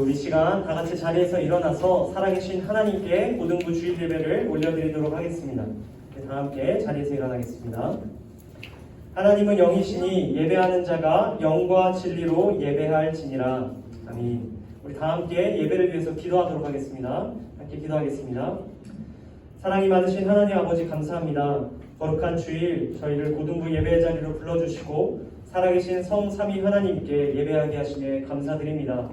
우리 시간 다 같이 자리에서 일어나서 살아계신 하나님께 고등부 주일 예배를 올려드리도록 하겠습니다. 다 함께 자리에서 일어나겠습니다. 하나님은 영이시니 예배하는 자가 영과 진리로 예배할지니라. 아멘. 우리 다 함께 예배를 위해서 기도하도록 하겠습니다. 함께 기도하겠습니다. 사랑이 많으신 하나님 아버지 감사합니다. 거룩한 주일 저희를 고등부 예배의 자리로 불러주시고 살아계신 성삼위 하나님께 예배하게 하시네 감사드립니다.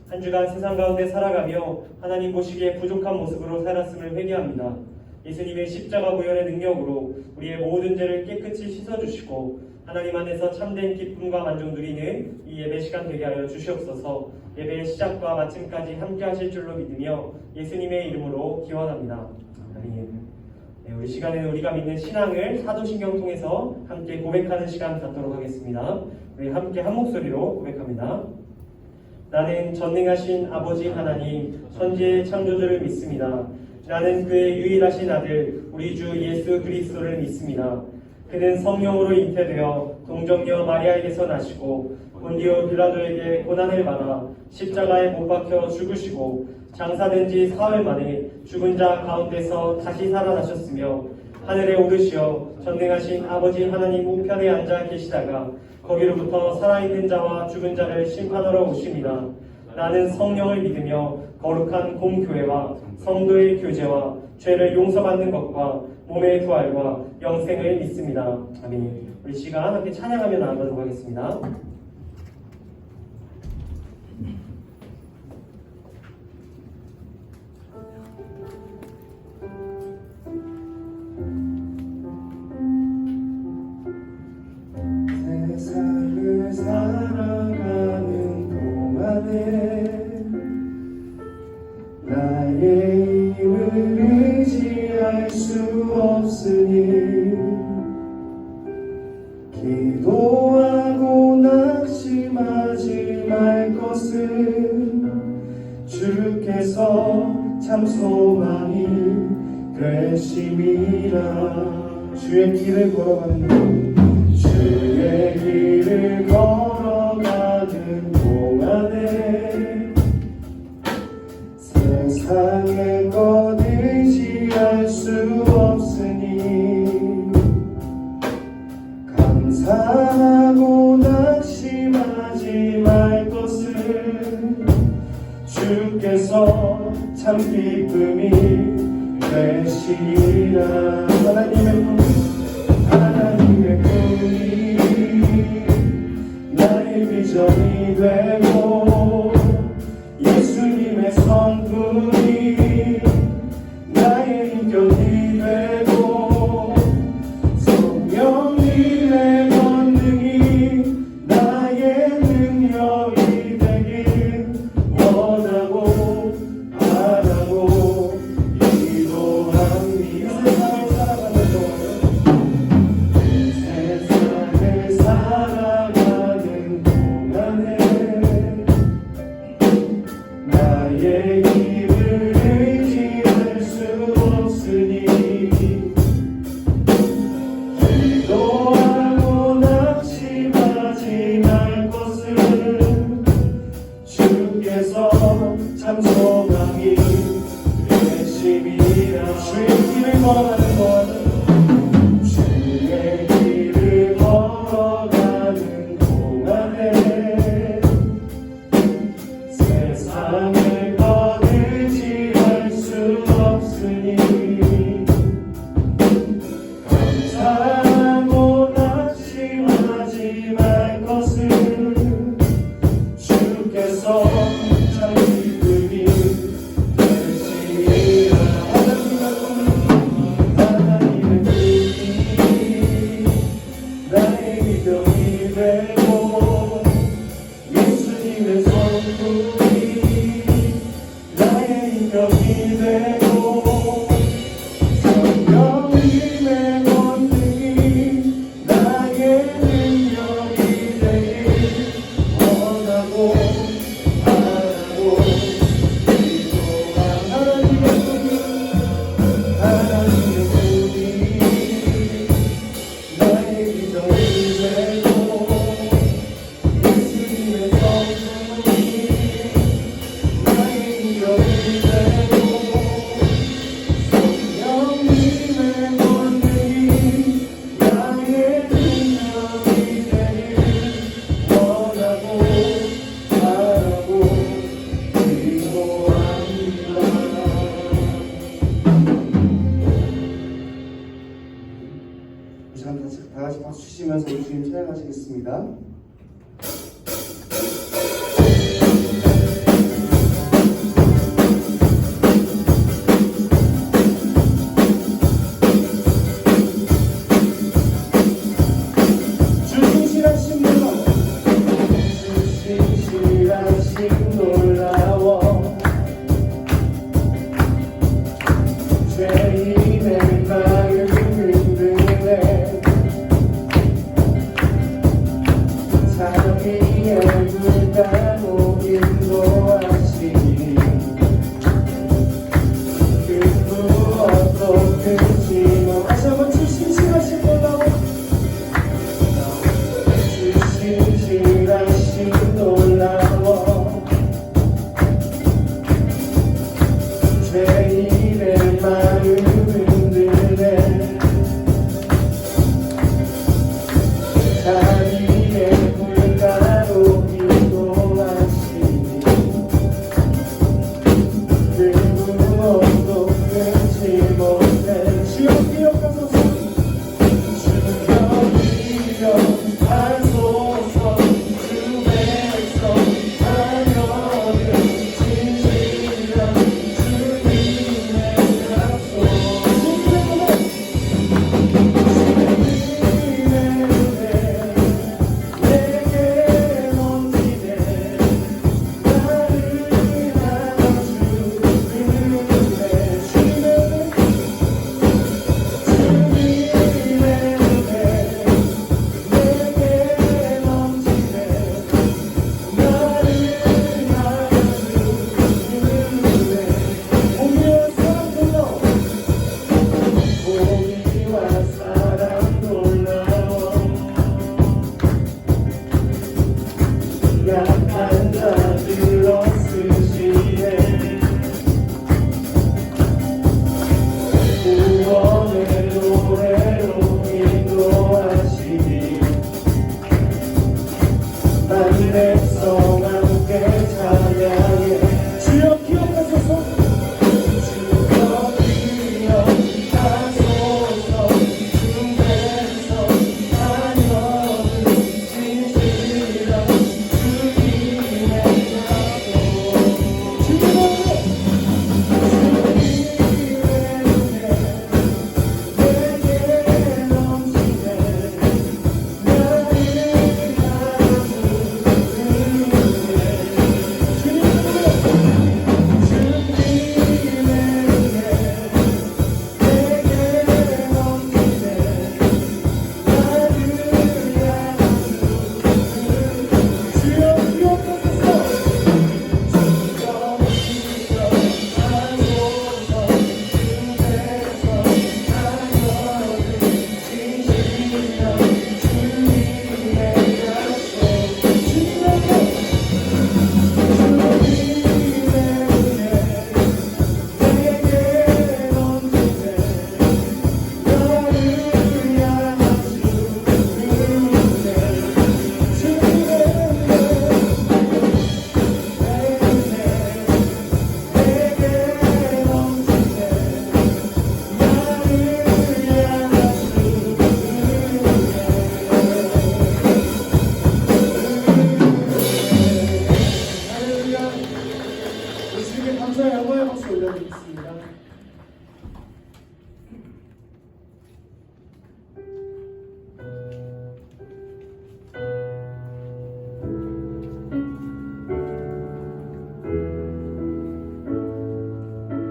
한 주간 세상 가운데 살아가며 하나님 보시기에 부족한 모습으로 살았음을 회개합니다. 예수님의 십자가 보혈의 능력으로 우리의 모든 죄를 깨끗이 씻어주시고 하나님 안에서 참된 기쁨과 만족 누리는 이 예배 시간 되게 하여 주시옵소서. 예배의 시작과 마침까지 함께 하실 줄로 믿으며 예수님의 이름으로 기원합니다. 아멘. 네, 우리 시간에는 우리가 믿는 신앙을 사도신경 통해서 함께 고백하는 시간 갖도록 하겠습니다. 우리 함께 한 목소리로 고백합니다. 나는 전능하신 아버지 하나님 천지의 창조주를 믿습니다. 나는 그의 유일하신 아들 우리 주 예수 그리스도를 믿습니다. 그는 성령으로 잉태되어 동정녀 마리아에게서 나시고 본디오 빌라도에게 고난을 받아 십자가에 못 박혀 죽으시고 장사된 지 사흘 만에 죽은 자 가운데서 다시 살아나셨으며 하늘에 오르시어 전능하신 아버지 하나님 우편에 앉아 계시다가 거기로부터 살아있는 자와 죽은 자를 심판하러 오십니다. 나는 성령을 믿으며 거룩한 공교회와 성도의 교제와 죄를 용서받는 것과 몸의 부활과 영생을 믿습니다. 아멘. 우리 시간 함께 찬양하며 나아가도록 하겠습니다. 세상을 살아가는 동안에 나의 힘을 의지할 수 없으니 기도하고 낙심하지 말 것은 주께서 참 소망이 되심이라. 주의 길을 걸어가는 주의 길을 걸어가는 동안에 세상의 것 의지할 수 없으니 감사하고 낙심하지 말 것은 주께서 참 기쁨이 되시리라. 하나님의 꿈이 나의 비전이 되고 예수님의 성품이 나의 인격이 되고 성령님의 권능이 나의 능력이 되길 원하고 바라고 기도합니다. 세상을 살아가는 동안에 나의 힘을 의지할 수 없으니 기도하고 낙심하지 말 것은 주께서 참 소망이 되심이라. 주의 길을 걸어가는 동안 주의 길을 걸어가는 동안에 세상을 것 의지할 수 없으니 감사하고 낙심하지 말 것은 주께서 참 기쁨이 되시리라. 주시면서 우리 주님 찬양하시겠습니다.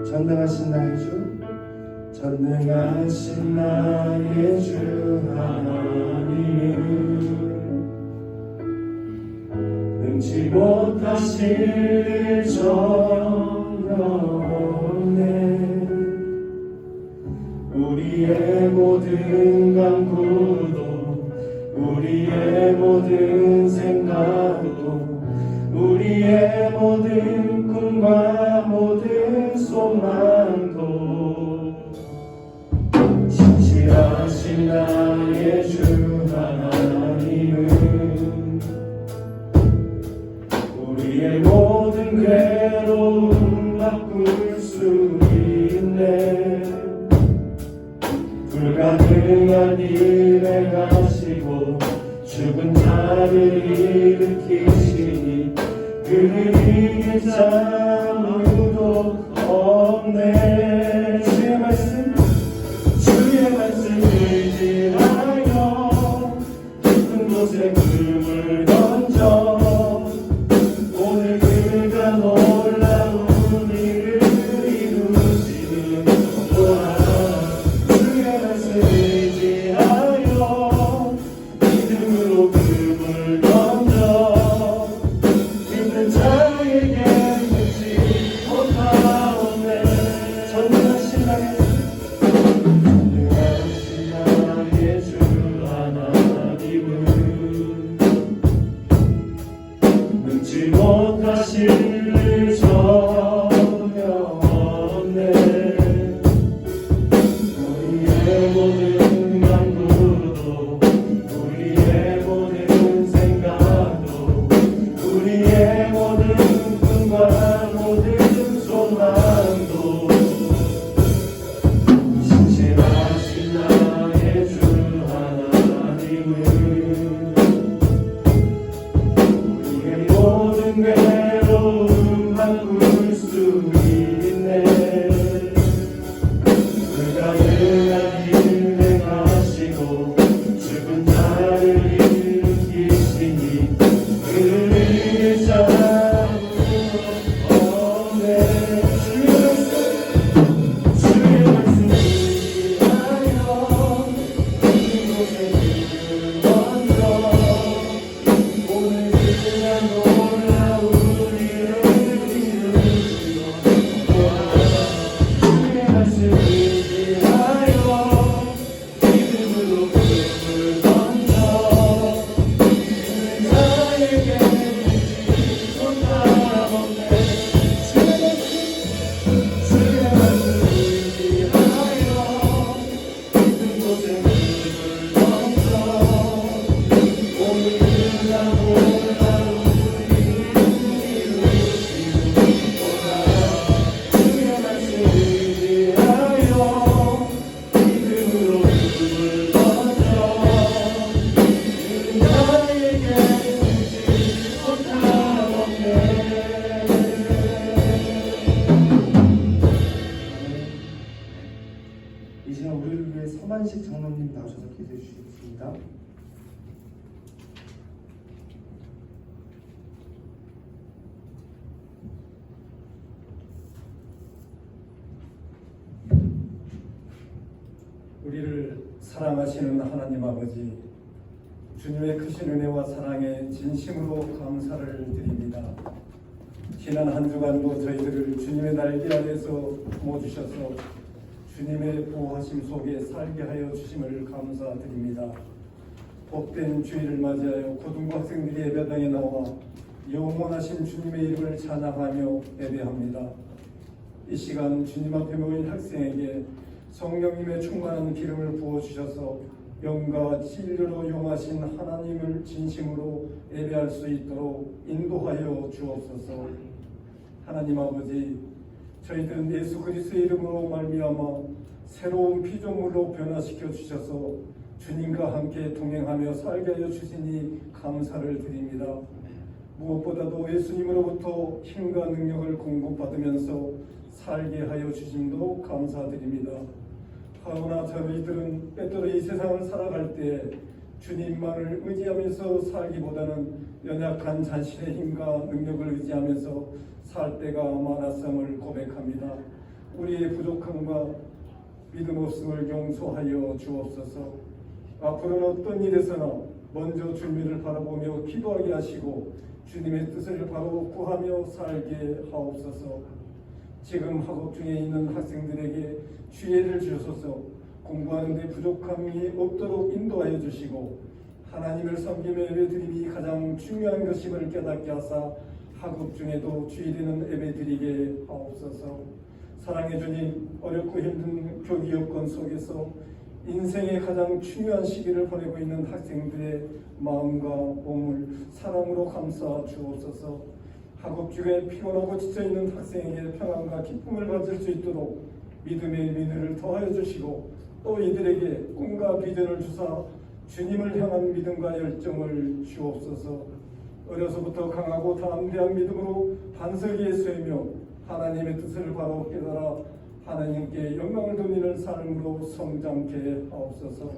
전능하신 나의 주, 전능하신 나의 주 하나님, 능치 못하실 일 전혀 없네. 우리의 모든 간구도, 우리의 모든 생각도, 우리의 모든 꿈과 모든 소망도 신실하신 나의 주 하나님은 우리의 모든 괴로움 바꿀 수 있네. 불가능한 일 행하시고 죽은 자를 일으키시니 그를 이길 자 아무도 없네. 주의 말씀 의지하여 깊은 곳에 금을 던져 오늘 그가 놀라운 일을 이루시는도다. 주의 말씀 의지하여 믿음으로 금을 던져 믿는 자에게 묻지 못하오네. 전능하신 나의 주 하나님은 능치 못하실 일 전혀 없네. 우리의 모든 간구도 우리의 모든 생각도 우리의 모든 꿈과 모든 소망도 신실하신 나의 주 하나님은 우리의 모든 괴로움 바꿀 수 있네. 그가 능한 일 행하시고 죽은 자를 일으키시니 그를 이길 자 없네. 주의 말씀 의지하여 깊은 곳에 금을 던져 오늘 그가 놀라운 일을 이루시는도다. 주의 말씀 의지하여 믿음으로 금을 던져 믿는 자에게 묻지 못하옵네. 주의 말씀 의지하여 깊은 곳에 금을 던져 오늘 그가 놀라운 일을 이루시는도다. 주의 말씀 의지하여 믿음으로 금을 던져 믿는 자에게 묻지 못하옵네. 이 시간 우리를 위해 서만식 장로님 나오셔서 기도해 주시겠습니다. 우리를 사랑하시는 하나님 아버지, 주님의 크신 은혜와 사랑에 진심으로 감사를 드립니다. 지난 한 주간도 저희들을 주님의 날개 아래서 품어주셔서 주님의 보호하심 속에 살게 하여 주심을 감사드립니다. 복된 주일을 맞이하여 고등학생들이 예배당에 나와 영원하신 주님의 이름을 찬양하며 예배합니다. 이 시간 주님 앞에 모인 학생에게 성령님의 충만한 기름을 부어주셔서 영과 진리로 용하신 하나님을 진심으로 예배할 수 있도록 인도하여 주옵소서. 하나님 아버지, 저희들은 예수 그리스도의 이름으로 말미암아 새로운 피조물로 변화시켜 주셔서 주님과 함께 동행하며 살게 하여 주시니 감사를 드립니다. 무엇보다도 예수님으로부터 힘과 능력을 공급받으면서 살게 하여 주심도 감사드립니다. 하오나 저희들은 때때로 이 세상을 살아갈 때 주님만을 의지하면서 살기보다는 연약한 자신의 힘과 능력을 의지하면서 살 때가 많았음을 고백합니다. 우리의 부족함과 믿음 없음을 용서하여 주옵소서. 앞으로는 어떤 일에서나 먼저 주님을 바라보며 기도하게 하시고 주님의 뜻을 바로 구하며 살게 하옵소서. 지금 학업 중에 있는 학생들에게 지혜를 주셔서 공부하는 데 부족함이 없도록 인도하여 주시고 하나님을 섬기며 예배드림이 가장 중요한 것임을 깨닫게 하사 학업 중에도 주일에는 예배드리게 하옵소서. 사랑해 주님, 어렵고 힘든 교육 여건 속에서 인생의 가장 중요한 시기를 보내고 있는 학생들의 마음과 몸을 사랑으로 감싸 주옵소서. 학업 중에 피곤하고 지쳐있는 학생에게 평안과 기쁨을 가질 수 있도록 믿음의 민혜를 더하여 주시고 또 이들에게 꿈과 비전을 주사 주님을 향한 믿음과 열정을 주옵소서. 어려서부터 강하고 담대한 믿음으로 반석 위에 서며 하나님의 뜻을 바로 깨달아 하나님께 영광을 돌리는 삶으로 성장케 하옵소서.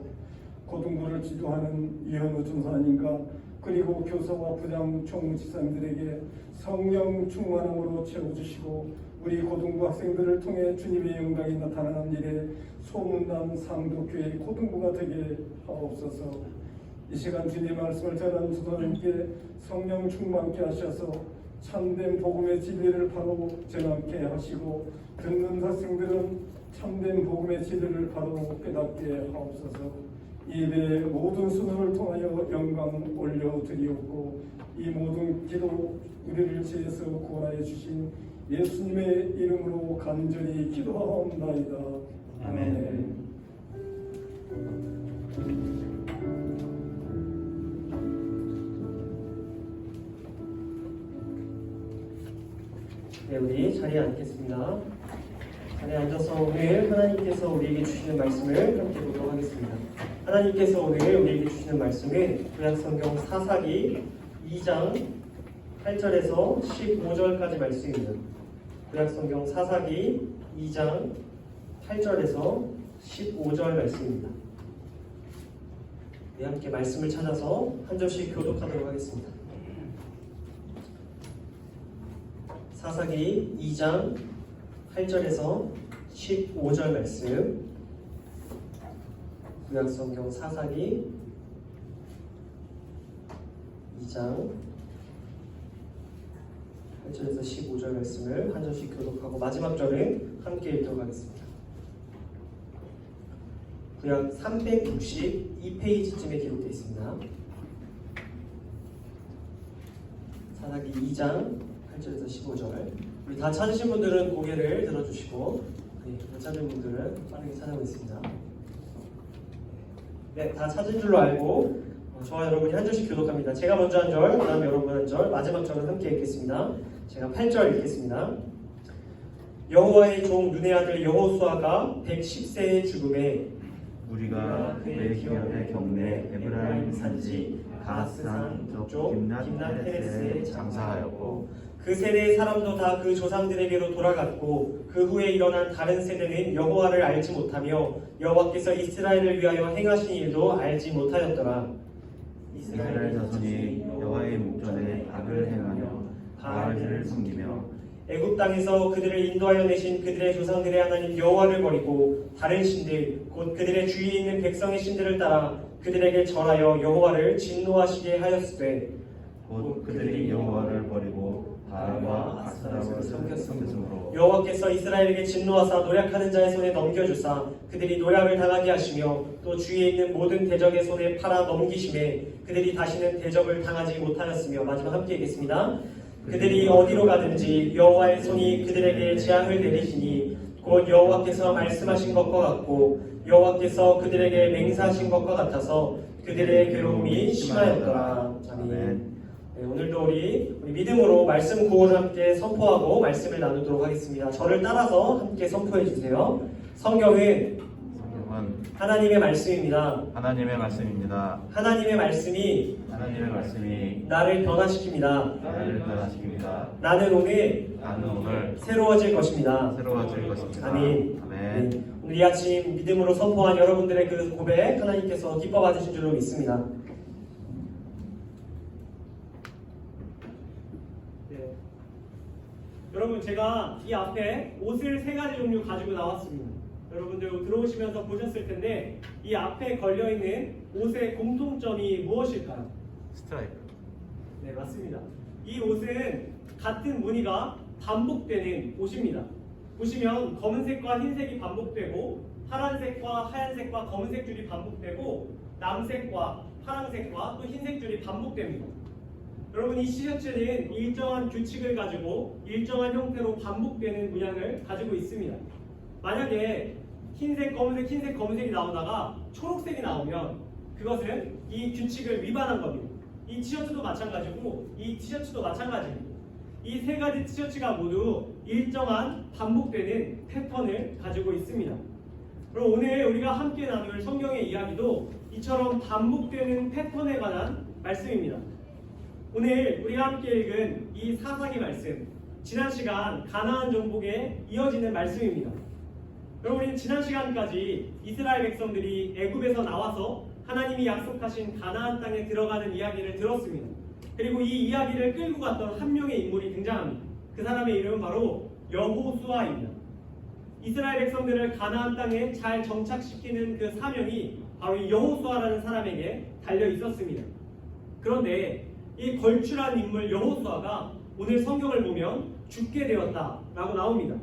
고등부를 지도하는 이현우 전사님과 그리고 교사와 부장 총무지사님들에게 성령 충만함으로 채워주시고 우리 고등부 학생들을 통해 주님의 영광이 나타나는 일에 소문난 상도교회 고등부가 되게 하옵소서. 이 시간 주님의 말씀을 전하는 전사님께 성령 충만케 하셔서 참된 복음의 진리를 바로 전하게 하시고 듣는 학생들은 참된 복음의 진리를 바로 깨닫게 하옵소서. 이 예배의 모든 순서를 통하여 영광 올려드리옵고 이 모든 기도 우리를 죄에서 구원하여 주신 예수님의 이름으로 간절히 기도하옵나이다. 아멘. 네, 우리 자리에 앉겠습니다. 자리에 앉아서 오늘 하나님께서 우리에게 주시는 말씀을 함께 보도록 하겠습니다. 하나님께서 오늘 우리에게 주시는 말씀은 구약성경 사사기 2장 8절에서 15절까지 말씀입니다. 구약성경 사사기 2장 8절에서 15절 말씀입니다. 네, 함께 말씀을 찾아서 한 절씩 교독하도록 하겠습니다. 사사기 2장 8절에서 15절 말씀, 구약성경 사사기 2장 8절에서 15절 말씀을 한 절씩 교독하고 마지막 절은 함께 읽도록 하겠습니다. 구약 362페이지쯤에 기록되어 있습니다. 사사기 2장 8절에서 15절. 우리 다 찾으신 분들은 고개를 들어주시고, 못 찾은 분들은 빠르게 찾아보겠습니다. 네, 다 찾은 줄로 알고 저와 여러분이 한 절씩 교독합니다. 제가 먼저 한 절, 그 다음에 여러분 한 절, 마지막 절은 함께 읽겠습니다. 제가 8절 읽겠습니다. 여호와의 종 눈의 아들 여호수아가 110세의 죽음에 우리가 그의 기업의 경내 에브라임 산지 가스산 쪽 김낫 헤레스에 장사하였고 그 세대의 사람도 다 그 조상들에게로 돌아갔고 그 후에 일어난 다른 세대는 여호와를 알지 못하며 여호와께서 이스라엘을 위하여 행하신 일도 알지 못하였더라. 이스라엘 자손이 여호와의 목전에 악을 행하며 바알을 섬기며 애굽 땅에서 그들을 인도하여 내신 그들의 조상들의 하나님 여호와를 버리고 다른 신들 곧 그들의 주위에 있는 백성의 신들을 따라 그들에게 절하여 여호와를 진노하시게 하였으되 곧 그들이 여호와를 버리고 바알과 아스라를 섬겼으므로 여호와께서 이스라엘에게 진노하사 노략하는 자의 손에 넘겨주사 그들이 노략을 당하게 하시며 또 주위에 있는 모든 대적의 손에 팔아 넘기심에 그들이 다시는 대적을 당하지 못하였으며 마지막 함께 읽겠습니다. 그들이 어디로 가든지 여호와의 손이 그들에게 재앙을 내리시니 곧 여호와께서 말씀하신 것과 같고 여호와께서 그들에게 맹세하신 것과 같아서 그들의 괴로움이 심하였더라. 아멘. 네, 오늘도 우리 믿음으로 말씀 구호를 함께 선포하고 말씀을 나누도록 하겠습니다. 저를 따라서 함께 선포해 주세요. 성경은 하나님의 말씀입니다. 하나님의 말씀입니다. 하나님의 말씀이 나를 변화시킵니다. 나는 오늘 새로워질 것입니다. 아멘. 네, 오늘 이 아침 믿음으로 선포한 여러분들의 그 고백 하나님께서 기뻐 받으신 줄로 믿습니다. 네. 여러분 제가 이 앞에 옷을 3가지 종류 가지고 나왔습니다. 여러분들 들어오시면서 보셨을 텐데 이 앞에 걸려있는 옷의 공통점이 무엇일까요? 스트라이프. 네, 맞습니다. 이 옷은 같은 무늬가 반복되는 옷입니다. 보시면 검은색과 흰색이 반복되고 파란색과 하얀색과 검은색 줄이 반복되고 남색과 파란색과 또 흰색 줄이 반복됩니다. 여러분 이 티셔츠는 일정한 규칙을 가지고 일정한 형태로 반복되는 문양을 가지고 있습니다. 만약에 흰색, 검은색이 나오다가 초록색이 나오면 그것은 이 규칙을 위반한 겁니다. 이 티셔츠도 마찬가지고 이 티셔츠도 마찬가지입니다. 이 3가지 티셔츠가 모두 일정한 반복되는 패턴을 가지고 있습니다. 그럼 오늘 우리가 함께 나눌 성경의 이야기도 이처럼 반복되는 패턴에 관한 말씀입니다. 오늘 우리가 함께 읽은 이 사사기 말씀, 지난 시간 가나안 정복에 이어지는 말씀입니다. 여러분, 우리는 지난 시간까지 이스라엘 백성들이 애굽에서 나와서 하나님이 약속하신 가나안 땅에 들어가는 이야기를 들었습니다. 그리고 이 이야기를 끌고 갔던 한 명의 인물이 등장합니다. 그 사람의 이름은 바로 여호수아입니다. 이스라엘 백성들을 가나안 땅에 잘 정착시키는 그 사명이 바로 이 여호수아라는 사람에게 달려 있었습니다. 그런데 이 걸출한 인물 여호수아가 오늘 성경을 보면 죽게 되었다라고 나옵니다.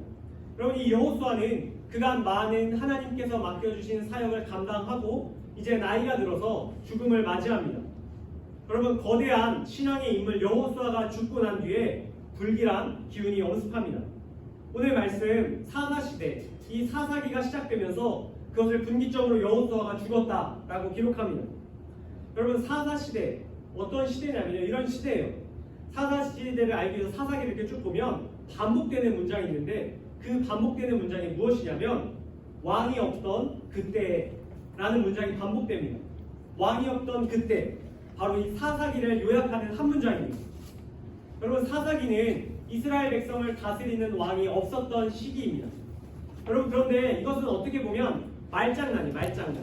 여러분, 이 여호수아는 그간 많은 하나님께서 맡겨주신 사역을 감당하고 이제 나이가 들어서 죽음을 맞이합니다. 여러분, 거대한 신앙의 인물 여호수아가 죽고 난 뒤에 불길한 기운이 엄습합니다. 오늘 말씀 사사시대, 이 사사기가 시작되면서 그것을 분기점으로 여호수아가 죽었다라고 기록합니다. 여러분, 사사시대 어떤 시대냐면요, 이런 시대예요. 사사시대를 알기 위해서 사사기를 이렇게 쭉 보면 반복되는 문장이 있는데 그 반복되는 문장이 무엇이냐면 왕이 없던 그때라는 문장이 반복됩니다. 왕이 없던 그때, 바로 이 사사기를 요약하는 한 문장입니다. 여러분, 사사기는 이스라엘 백성을 다스리는 왕이 없었던 시기입니다. 여러분, 그런데 이것은 어떻게 보면 말장난이에요. 말장난.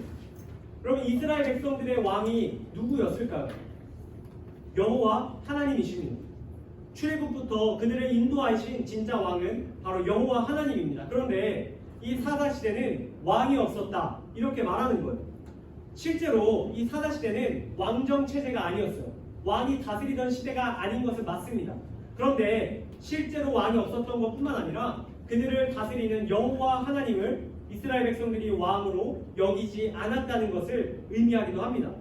여러분, 이스라엘 백성들의 왕이 누구였을까요? 여호와 하나님이십니다. 출애굽부터 그들을 인도하신 진짜 왕은 바로 여호와 하나님입니다. 그런데 이 사사시대는 왕이 없었다, 이렇게 말하는 거예요. 실제로 이 사사시대는 왕정 체제가 아니었어요. 왕이 다스리던 시대가 아닌 것은 맞습니다. 그런데 실제로 왕이 없었던 것뿐만 아니라 그들을 다스리는 여호와 하나님을 이스라엘 백성들이 왕으로 여기지 않았다는 것을 의미하기도 합니다.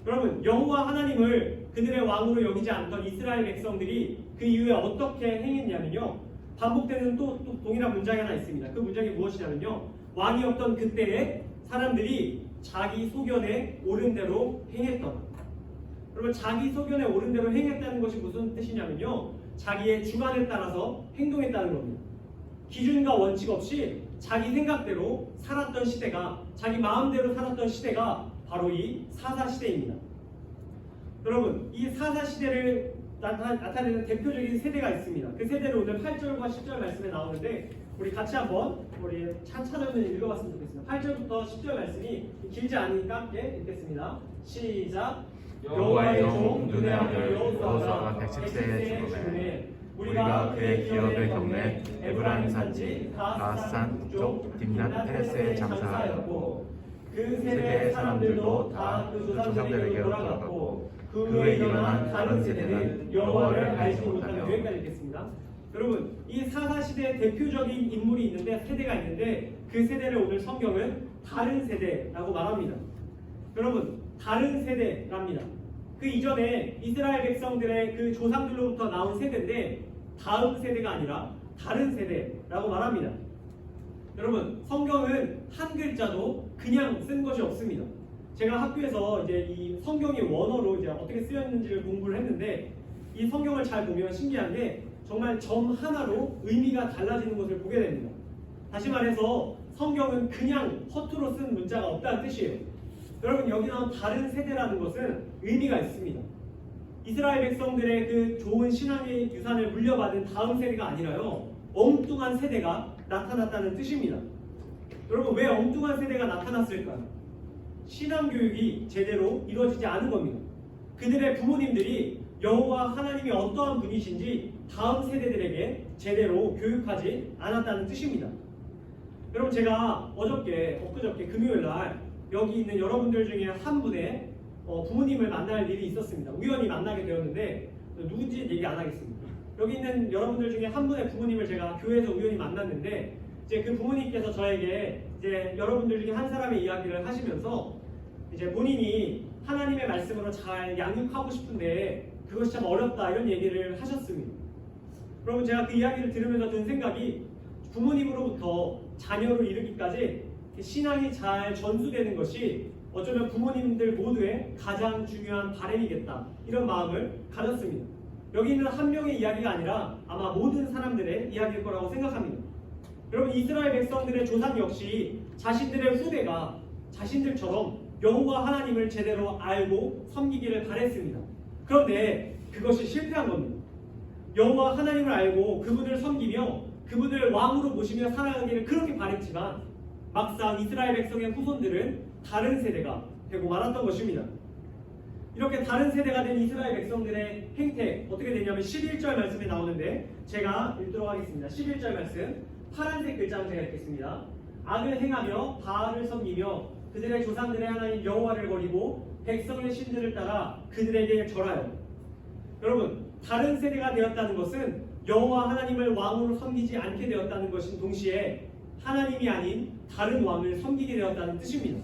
여러분, 여호와 하나님을 그들의 왕으로 여기지 않던 이스라엘 백성들이 그 이후에 어떻게 행했냐면요, 반복되는 또 동일한 문장이 하나 있습니다. 그 문장이 무엇이냐면요, 왕이 없던 그때에 사람들이 자기 소견에 옳은 대로 행했던. 여러분, 자기 소견에 옳은 대로 행했다는 것이 무슨 뜻이냐면요, 자기의 주관에 따라서 행동했다는 겁니다. 기준과 원칙 없이 자기 생각대로 살았던 시대가, 자기 마음대로 살았던 시대가 바로 이 사사시대입니다. 여러분, 이 사사시대를 나타내는 대표적인 세대가 있습니다. 그 세대를 오늘 8절과 10절 말씀에 나오는데 우리 같이 한번 우리 차차전을 읽어봤으면 좋겠습니다. 8절부터 10절 말씀이 길지 않으니까 함께 읽겠습니다. 시작. 여호와의 종 눈의 아들 여호수아가 110세에 죽음에 우리가 그의 기업을 경내 에브라임 산지 가앗산 북쪽 딥낫 페레스에 장사하였고 그 세대의 사람들도 다 그 조상들에게로 돌아갔고 그 후에 일어난 다른 세대는 여호와를 알지 못하며. 여기까지 읽겠습니다. 여러분, 이 사사시대의 대표적인 인물이 있는데, 세대가 있는데 그 세대를 오늘 성경은 다른 세대라고 말합니다. 여러분, 다른 세대랍니다. 그 이전에 이스라엘 백성들의 그 조상들로부터 나온 세대인데 다음 세대가 아니라 다른 세대라고 말합니다. 여러분, 성경은 한 글자도 그냥 쓴 것이 없습니다. 제가 학교에서 이제 이 성경이 원어로 이제 어떻게 쓰였는지를 공부를 했는데, 이 성경을 잘 보면 신기한 게 정말 점 하나로 의미가 달라지는 것을 보게 됩니다. 다시 말해서 성경은 그냥 허투루 쓴 문자가 없다는 뜻이에요. 여러분, 여기 나온 다른 세대라는 것은 의미가 있습니다. 이스라엘 백성들의 그 좋은 신앙의 유산을 물려받은 다음 세대가 아니라요, 엉뚱한 세대가 나타났다는 뜻입니다. 여러분, 왜 엉뚱한 세대가 나타났을까요? 신앙교육이 제대로 이루어지지 않은 겁니다. 그들의 부모님들이 여호와 하나님이 어떠한 분이신지 다음 세대들에게 제대로 교육하지 않았다는 뜻입니다. 여러분, 제가 엊그저께 금요일날 여기 있는 여러분들 중에 한 분의 부모님을 만날 일이 있었습니다. 우연히 만나게 되었는데 누군지 얘기 안 하겠습니다. 여기 있는 여러분들 중에 한 분의 부모님을 제가 교회에서 우연히 만났는데, 이제 그 부모님께서 저에게 이제 여러분들 중에 한 사람의 이야기를 하시면서 이제 본인이 하나님의 말씀으로 잘 양육하고 싶은데 그것이 참 어렵다, 이런 얘기를 하셨습니다. 여러분, 제가 그 이야기를 들으면서 든 생각이, 부모님으로부터 자녀를 이르기까지 신앙이 잘 전수되는 것이 어쩌면 부모님들 모두의 가장 중요한 바람이겠다, 이런 마음을 가졌습니다. 여기 있는 한 명의 이야기가 아니라 아마 모든 사람들의 이야기일 거라고 생각합니다. 여러분 이스라엘 백성들의 조상 역시 자신들의 후대가 자신들처럼 여호와 하나님을 제대로 알고 섬기기를 바랬습니다. 그런데 그것이 실패한 겁니다. 여호와 하나님을 알고 그분을 섬기며 그분을 왕으로 모시며 살아가기를 그렇게 바랬지만 막상 이스라엘 백성의 후손들은 다른 세대가 되고 말았던 것입니다. 이렇게 다른 세대가 된 이스라엘 백성들의 행태 어떻게 되냐면 11절 말씀에 나오는데 제가 읽도록 하겠습니다. 11절 말씀 파란색 글자로 제가 읽겠습니다. 악을 행하며 바알을 섬기며 그들의 조상들의 하나님 여호와를 버리고 백성의 신들을 따라 그들에게 절하여. 여러분 다른 세대가 되었다는 것은 여호와 하나님을 왕으로 섬기지 않게 되었다는 것인 동시에 하나님이 아닌 다른 왕을 섬기게 되었다는 뜻입니다.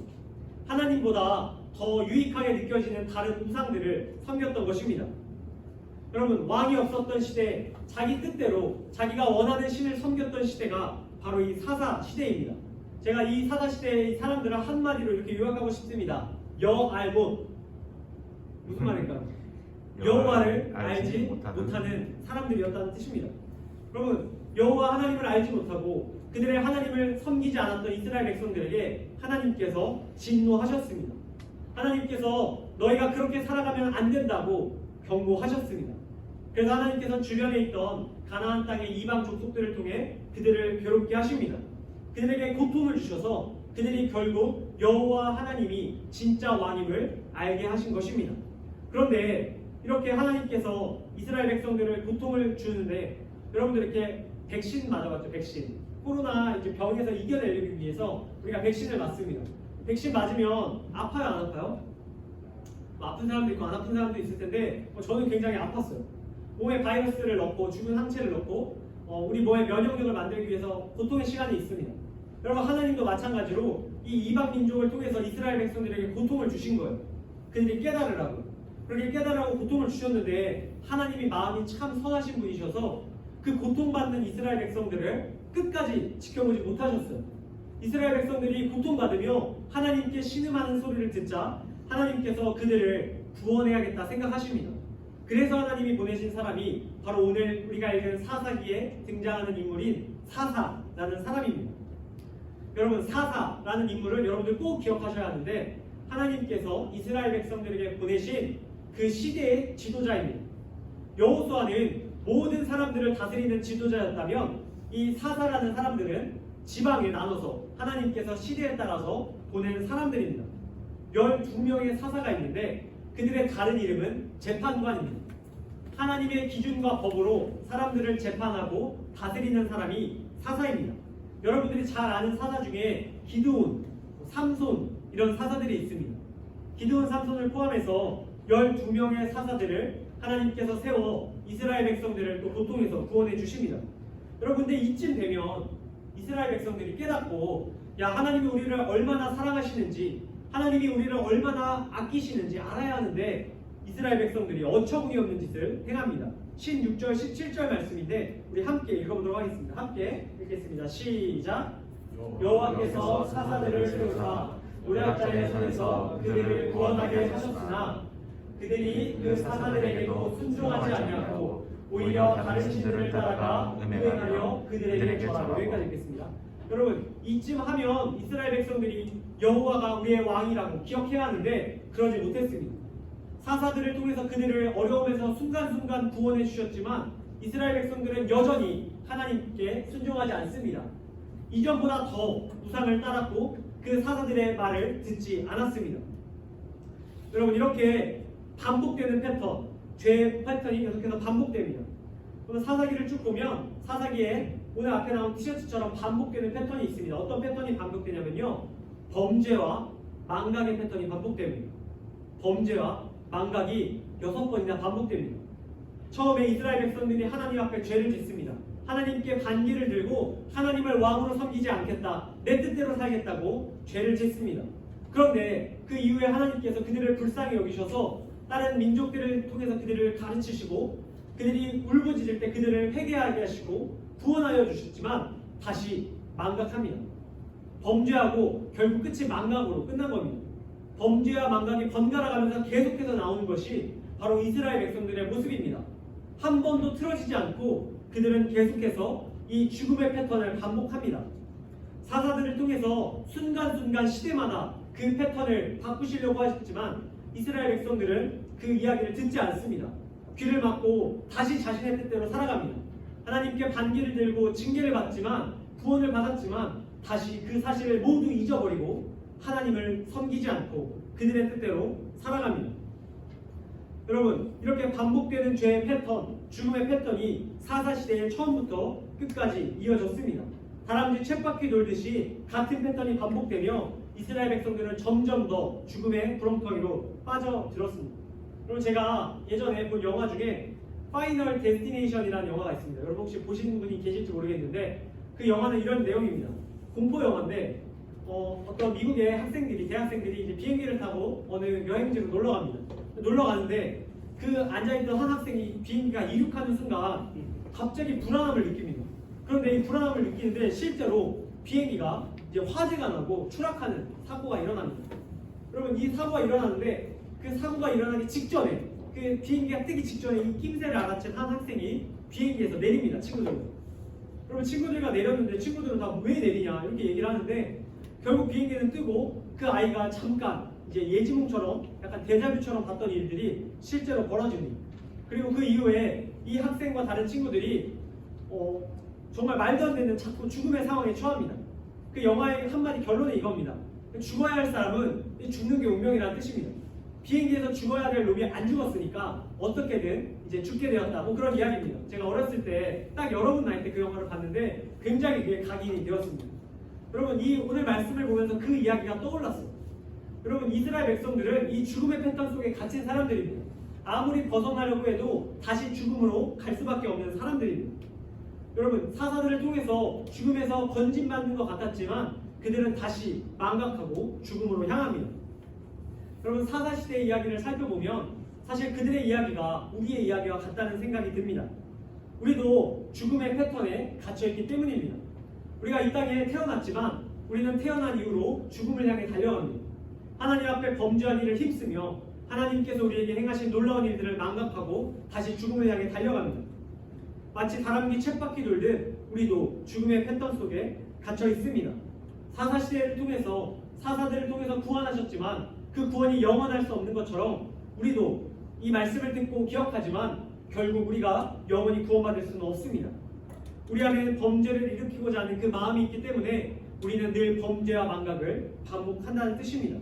하나님보다 더 유익하게 느껴지는 다른 우상들을 섬겼던 것입니다. 여러분 왕이 없었던 시대 자기 뜻대로 자기가 원하는 신을 섬겼던 시대가 바로 이 사사 시대입니다. 제가 이 사사 시대의 사람들을 한마디로 이렇게 요약하고 싶습니다. 여알못 무슨 말일까요? 여호와를 알지 못하는 사람들이었다는 뜻입니다. 여러분 여호와 하나님을 알지 못하고 그들의 하나님을 섬기지 않았던 이스라엘 백성들에게 하나님께서 진노하셨습니다. 하나님께서 너희가 그렇게 살아가면 안 된다고 경고하셨습니다. 그래서 하나님께서 주변에 있던 가나안 땅의 이방 족속들을 통해 그들을 괴롭게 하십니다. 그들에게 고통을 주셔서 그들이 결국 여호와 하나님이 진짜 왕임을 알게 하신 것입니다. 그런데 이렇게 하나님께서 이스라엘 백성들을 고통을 주는데 여러분들 이렇게 백신 맞아봤죠? 백신. 코로나 이제 병에서 이겨내기 위해서 우리가 백신을 맞습니다. 백신 맞으면 아파요, 안 아파요? 아픈 사람도 있고 안 아픈 사람도 있을 텐데 저는 굉장히 아팠어요. 몸에 바이러스를 넣고 죽은 항체를 넣고 우리 몸의 면역력을 만들기 위해서 고통의 시간이 있습니다. 여러분 하나님도 마찬가지로 이 이방 민족을 통해서 이스라엘 백성들에게 고통을 주신 거예요. 그들이 깨달으라고. 그렇게 깨달으라고 고통을 주셨는데 하나님이 마음이 참 선하신 분이셔서 그 고통받는 이스라엘 백성들을 끝까지 지켜보지 못하셨어요. 이스라엘 백성들이 고통받으며 하나님께 신음하는 소리를 듣자 하나님께서 그들을 구원해야겠다 생각하십니다. 그래서 하나님이 보내신 사람이 바로 오늘 우리가 읽은 사사기에 등장하는 인물인 사사라는 사람입니다. 여러분 사사라는 인물을 여러분들 꼭 기억하셔야 하는데 하나님께서 이스라엘 백성들에게 보내신 그 시대의 지도자입니다. 여호수아는 모든 사람들을 다스리는 지도자였다면 이 사사라는 사람들은 지방에 나눠서 하나님께서 시대에 따라서 보내는 사람들입니다. 12명의 사사가 있는데 그들의 다른 이름은 재판관입니다. 하나님의 기준과 법으로 사람들을 재판하고 다스리는 사람이 사사입니다. 여러분들이 잘 아는 사사 중에 기드온, 삼손 이런 사사들이 있습니다. 기드온, 삼손을 포함해서 12명의 사사들을 하나님께서 세워 이스라엘 백성들을 또 고통에서 구원해 주십니다. 여러분 근데 이쯤 되면 이스라엘 백성들이 깨닫고 야 하나님이 우리를 얼마나 사랑하시는지 하나님이 우리를 얼마나 아끼시는지 알아야 하는데 이스라엘 백성들이 어처구니 없는 짓을 행합니다. 16절 17절 말씀인데 우리 함께 읽어보도록 하겠습니다. 함께 읽겠습니다. 시작. 여호와께서 사사들을 세우사 모략자의 손에서 그들을 구원하게 하셨으나 그들이 그 사사들에게도 순종하지 아니하고 오히려 다른 신들을 따라가 음행하여 그들에게 절하고. 여기까지 읽겠습니다. 여러분 이쯤 하면 이스라엘 백성들이 여호와가 우리의 왕이라고 기억해야 하는데 그러지 못했습니다. 사사들을 통해서 그들을 어려움에서 순간순간 구원해 주셨지만 이스라엘 백성들은 여전히 하나님께 순종하지 않습니다. 이전보다 더 우상을 따랐고 그 사사들의 말을 듣지 않았습니다. 여러분 이렇게 반복되는 패턴, 죄의 패턴이 계속해서 반복됩니다. 오늘 사사기를 쭉 보면 사사기에 오늘 앞에 나온 티셔츠처럼 반복되는 패턴이 있습니다. 어떤 패턴이 반복되냐면요, 범죄와 망각의 패턴이 반복됩니다. 범죄와 망각이 6번이나 반복됩니다. 처음에 이스라엘 백성들이 하나님 앞에 죄를 짓습니다. 하나님께 반기를 들고 하나님을 왕으로 섬기지 않겠다, 내 뜻대로 살겠다고 죄를 짓습니다. 그런데 그 이후에 하나님께서 그들을 불쌍히 여기셔서 다른 민족들을 통해서 그들을 가르치시고 그들이 울부짖을 때 그들을 회개하게 하시고 구원하여 주셨지만 다시 망각합니다. 범죄하고 결국 끝이 망각으로 끝난 겁니다. 범죄와 망각이 번갈아 가면서 계속해서 나오는 것이 바로 이스라엘 백성들의 모습입니다. 한 번도 틀어지지 않고 그들은 계속해서 이 죽음의 패턴을 반복합니다. 사사들을 통해서 순간순간 시대마다 그 패턴을 바꾸시려고 하셨지만 이스라엘 백성들은 그 이야기를 듣지 않습니다. 귀를 막고 다시 자신의 뜻대로 살아갑니다. 하나님께 반기를 들고 징계를 받지만 구원을 받았지만 다시 그 사실을 모두 잊어버리고 하나님을 섬기지 않고 그들의 뜻대로 살아갑니다. 여러분, 이렇게 반복되는 죄의 패턴, 죽음의 패턴이 사사시대의 처음부터 끝까지 이어졌습니다. 다람쥐 쳇바퀴 돌듯이 같은 패턴이 반복되며 이스라엘 백성들은 점점 더 죽음의 구렁텅이로 빠져들었습니다. 그럼 제가 예전에 본 영화 중에 파이널 데스티네이션이라는 영화가 있습니다. 여러분 혹시 보시는 분이 계실지 모르겠는데 그 영화는 이런 내용입니다. 공포 영화인데 어떤 미국의 학생들이, 대학생들이 이제 비행기를 타고 어느 여행지로 놀러 갑니다. 놀러 가는데 그 앉아있던 한 학생이 비행기가 이륙하는 순간 갑자기 불안함을 느낍니다. 그런데 이 불안함을 느끼는데 실제로 비행기가 이제 화재가 나고 추락하는 사고가 일어납니다. 여러분, 이 사고가 일어나는데 그 사고가 일어나기 직전에, 그 비행기가 뜨기 직전에 이 낌새를 알아챈 한 학생이 비행기에서 내립니다. 친구들과. 여러분, 친구들과 내렸는데 친구들은 다 왜 내리냐 이렇게 얘기를 하는데 결국 비행기는 뜨고 그 아이가 잠깐 이제 예지몽처럼 약간 데자뷰처럼 봤던 일들이 실제로 벌어집니다. 그리고 그 이후에 이 학생과 다른 친구들이 정말 말도 안 되는 자꾸 죽음의 상황에 처합니다. 그 영화의 한마디 결론은 이겁니다. 죽어야 할 사람은 죽는 게 운명이라는 뜻입니다. 비행기에서 죽어야 될 놈이 안 죽었으니까 어떻게든 이제 죽게 되었다. 뭐 그런 이야기입니다. 제가 어렸을 때 딱 여러분 나이 때 그 영화를 봤는데 굉장히 그게 각인이 되었습니다. 여러분, 이 오늘 말씀을 보면서 그 이야기가 떠올랐어요. 여러분, 이스라엘 백성들은 이 죽음의 패턴 속에 갇힌 사람들입니다. 아무리 벗어나려고 해도 다시 죽음으로 갈 수밖에 없는 사람들입니다. 여러분, 사사들을 통해서 죽음에서 건진받는 것 같았지만 그들은 다시 망각하고 죽음으로 향합니다. 여러분, 사사시대의 이야기를 살펴보면 사실 그들의 이야기가 우리의 이야기와 같다는 생각이 듭니다. 우리도 죽음의 패턴에 갇혀있기 때문입니다. 우리가 이 땅에 태어났지만 우리는 태어난 이후로 죽음을 향해 달려갑니다. 하나님 앞에 범죄한 일을 힘쓰며 하나님께서 우리에게 행하신 놀라운 일들을 망각하고 다시 죽음을 향해 달려갑니다. 마치 다람쥐 쳇바퀴 돌듯 우리도 죽음의 패턴 속에 갇혀 있습니다. 사사시대를 통해서 사사들을 통해서 구원하셨지만 그 구원이 영원할 수 없는 것처럼 우리도 이 말씀을 듣고 기억하지만 결국 우리가 영원히 구원받을 수는 없습니다. 우리 안에는 범죄를 일으키고자 하는 그 마음이 있기 때문에 우리는 늘 범죄와 망각을 반복한다는 뜻입니다.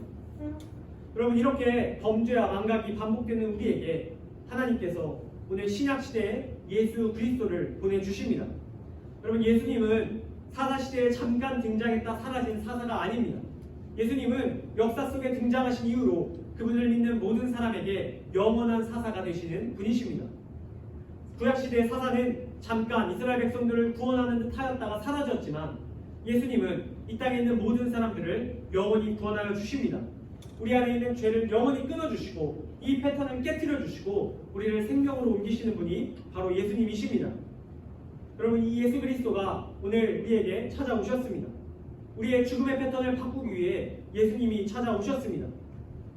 여러분, 이렇게 범죄와 망각이 반복되는 우리에게 하나님께서 오늘 신약시대에 예수 그리스도를 보내주십니다. 여러분, 예수님은 사사시대에 잠깐 등장했다 사라진 사사가 아닙니다. 예수님은 역사 속에 등장하신 이후로 그분을 믿는 모든 사람에게 영원한 사사가 되시는 분이십니다. 구약시대의 사사는 잠깐 이스라엘 백성들을 구원하는 듯 하였다가 사라졌지만 예수님은 이 땅에 있는 모든 사람들을 영원히 구원하여 주십니다. 우리 안에 있는 죄를 영원히 끊어주시고 이 패턴을 깨뜨려 주시고 우리를 생명으로 옮기시는 분이 바로 예수님이십니다. 여러분, 이 예수 그리스도가 오늘 우리에게 찾아오셨습니다. 우리의 죽음의 패턴을 바꾸기 위해 예수님이 찾아오셨습니다.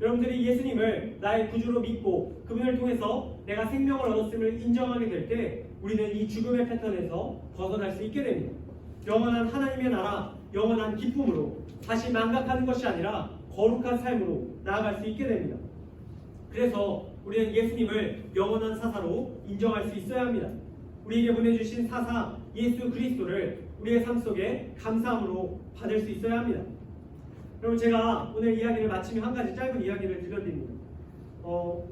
여러분들이 예수님을 나의 구주로 믿고 그분을 통해서 내가 생명을 얻었음을 인정하게 될 때 우리는 이 죽음의 패턴에서 벗어날 수 있게 됩니다. 영원한 하나님의 나라, 영원한 기쁨으로 다시 망각하는 것이 아니라 거룩한 삶으로 나아갈 수 있게 됩니다. 그래서 우리는 예수님을 영원한 사사로 인정할 수 있어야 합니다. 우리에게 보내주신 사사 예수 그리스도를 우리의 삶 속에 감사함으로 받을 수 있어야 합니다. 여러분, 제가 오늘 이야기를 마치며 한 가지 짧은 이야기를 들려드립니다.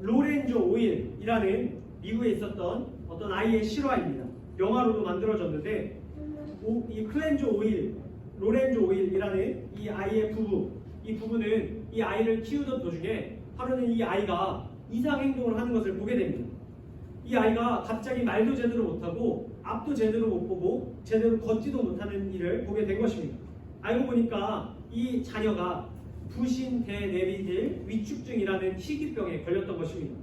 로렌조 오일이라는 미국에 있었던 어떤 아이의 실화입니다. 영화로도 만들어졌는데 이 클렌조 오일, 로렌조 오일이라는 이 아이의 부부, 이 부부는 이 아이를 키우던 도중에 하루는 이 아이가 이상 행동을 하는 것을 보게 됩니다. 이 아이가 갑자기 말도 제대로 못하고 앞도 제대로 못 보고 제대로 걷지도 못하는 일을 보게 된 것입니다. 알고 보니까 이 자녀가 부신 대뇌비질 위축증이라는 희귀병에 걸렸던 것입니다.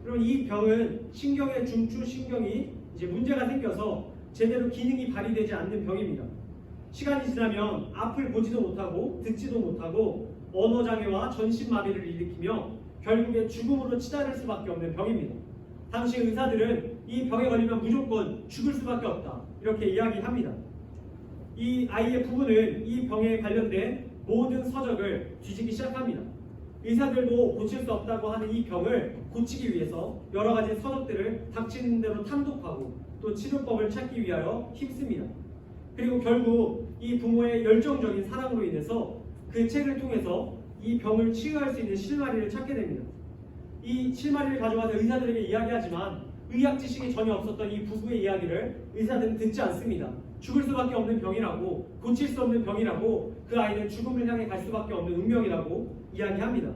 그럼 이 병은 신경의 중추 신경이 이제 문제가 생겨서 제대로 기능이 발휘되지 않는 병입니다. 시간이 지나면 앞을 보지도 못하고 듣지도 못하고 언어장애와 전신마비를 일으키며 결국에 죽음으로 치달을 수밖에 없는 병입니다. 당시 의사들은 이 이 병에 걸리면 무조건 죽을 수밖에 없다. 이렇게 이야기합니다. 이 아이의 부부는 이 병에 관련된 모든 서적을 뒤지기 시작합니다. 의사들도 고칠 수 없다고 하는 이 병을 고치기 위해서 여러 가지 서적들을 닥치는 대로 탐독하고 또 치료법을 찾기 위하여 힘씁니다. 그리고 결국 이 부모의 열정적인 사랑으로 인해서 그 책을 통해서 이 병을 치유할 수 있는 실마리를 찾게 됩니다. 이 실마리를 가져와서 의사들에게 이야기하지만 의학 지식이 전혀 없었던 이 부부의 이야기를 의사들은 듣지 않습니다. 죽을 수밖에 없는 병이라고, 고칠 수 없는 병이라고, 그 아이는 죽음을 향해 갈 수밖에 없는 운명이라고 이야기합니다.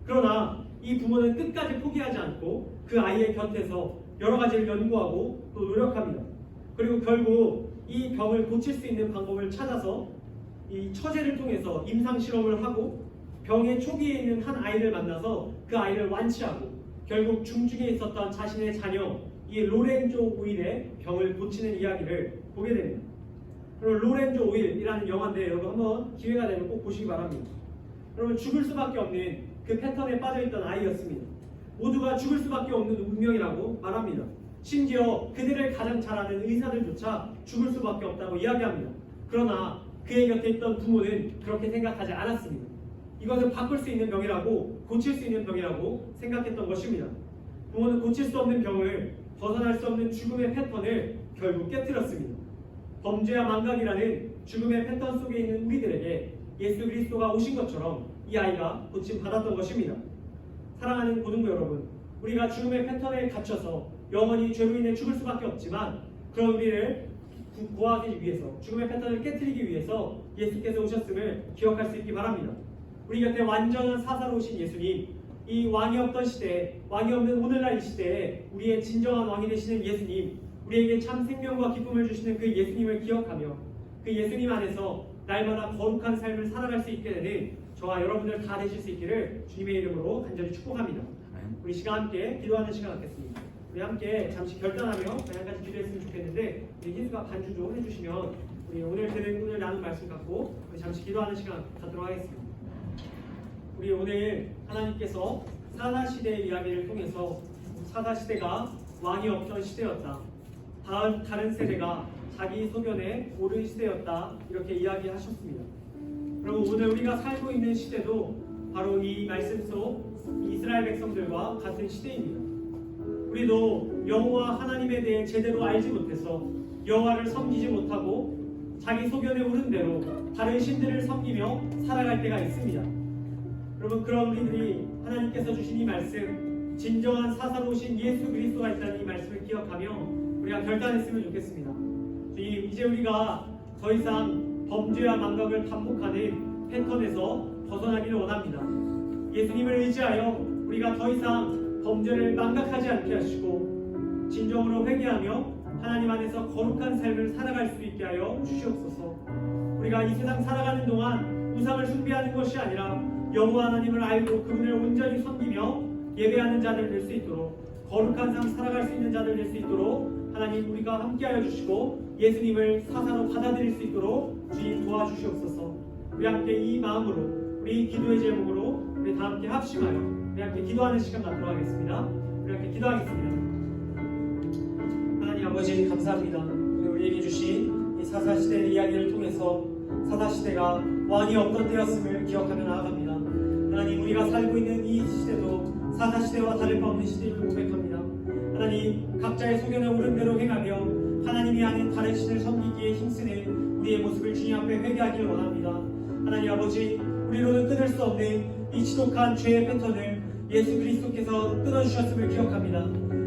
그러나 이 부모는 끝까지 포기하지 않고 그 아이의 곁에서 여러 가지를 연구하고 또 노력합니다. 그리고 결국 이 병을 고칠 수 있는 방법을 찾아서 이 처제를 통해서 임상 실험을 하고 병의 초기에 있는 한 아이를 만나서 그 아이를 완치하고 결국 중증에 있었던 자신의 자녀 이 로렌조 오일의 병을 고치는 이야기를 보게 됩니다. 그리고 로렌조 오일이라는 영화인데 여러분 한번 기회가 되면 꼭 보시기 바랍니다. 여러분 죽을 수밖에 없는 그 패턴에 빠져있던 아이였습니다. 모두가 죽을 수밖에 없는 운명이라고 말합니다. 심지어 그들을 가장 잘 아는 의사들조차 죽을 수밖에 없다고 이야기합니다. 그러나 그의 곁에 있던 부모는 그렇게 생각하지 않았습니다. 이것을 바꿀 수 있는 병이라고, 고칠 수 있는 병이라고 생각했던 것입니다. 부모는 고칠 수 없는 병을, 벗어날 수 없는 죽음의 패턴을 결국 깨뜨렸습니다. 범죄와 망각이라는 죽음의 패턴 속에 있는 우리들에게 예수 그리스도가 오신 것처럼 이 아이가 고침받았던 것입니다. 사랑하는 고등부 여러분, 우리가 죽음의 패턴에 갇혀서 영원히 죄로 인해 죽을 수밖에 없지만 그런 우리를 구하기 위해서, 죽음의 패턴을 깨뜨리기 위해서 예수께서 오셨음을 기억할 수 있기 바랍니다. 우리 곁에 완전한 사사로 오신 예수님, 이 왕이 없던 시대에, 왕이 없는 오늘날 이 시대에 우리의 진정한 왕이 되시는 예수님, 우리에게 참 생명과 기쁨을 주시는 그 예수님을 기억하며 그 예수님 안에서 날마다 거룩한 삶을 살아갈 수 있게 되는 저와 여러분들 다 되실 수 있기를 주님의 이름으로 간절히 축복합니다. 우리 시간 함께 기도하는 시간 갖겠습니다. 우리 함께 잠시 결단하며 한 가지 기도했으면 좋겠는데 우리 희수가 반주 좀 해주시면 우리 오늘 나눈 말씀 갖고 우리 잠시 기도하는 시간 갖도록 하겠습니다. 우리 오늘 하나님께서 사사시대의 이야기를 통해서 사사시대가 왕이 없던 시대였다. 다른 세대가 자기 소견에 옳은 시대였다. 이렇게 이야기하셨습니다. 그리고 오늘 우리가 살고 있는 시대도 바로 이 말씀 속 이스라엘 백성들과 같은 시대입니다. 우리도 여호와 하나님에 대해 제대로 알지 못해서 여호와를 섬기지 못하고 자기 소견에 오른 대로 다른 신들을 섬기며 살아갈 때가 있습니다. 여러분, 그런 우리들이 하나님께서 주신 이 말씀, 진정한 사사로우신 예수 그리스도가 있다는 이 말씀을 기억하며 우리가 결단했으면 좋겠습니다. 이제 우리가 더 이상 범죄와 망각을 반복하는 패턴에서 벗어나기를 원합니다. 예수님을 의지하여 우리가 더 이상 범죄를 망각하지 않게 하시고 진정으로 회개하며 하나님 안에서 거룩한 삶을 살아갈 수 있게 하여 주시옵소서. 우리가 이 세상 살아가는 동안 우상을 숭배하는 것이 아니라 여호와 하나님을 알고 그분을 온전히 섬기며 예배하는 자들 될 수 있도록, 거룩한 삶 살아갈 수 있는 자들 될 수 있도록 하나님 우리가 함께하여 주시고 예수님을 사사로 받아들일 수 있도록 주님 도와주시옵소서. 우리 함께 이 마음으로, 우리 기도의 제목으로 우리 다 함께 합심하여 우리 함께 기도하는 시간 갖도록 하겠습니다. 우리 함께 기도하겠습니다. 하나님 아버지 감사합니다. 우리에게 주신 이 사사시대의 이야기를 통해서 사사시대가 왕이 없던 때였음을 기억하며 나아갑니다. 하나님, 우리가 살고 있는 이 시대도 사사시대와 다를 바 없는 시대임을 고백합니다. 하나님, 각자의 소견에 옳은 대로 행하며 하나님이 아닌 다른 신을 섬기기에 힘쓰는 우리의 모습을 주님 앞에 회개하기를 원합니다. 하나님 아버지, 우리로는 끊을 수 없는 이 지독한 죄의 패턴을 예수 그리스도께서 끊어주셨음을 기억합니다.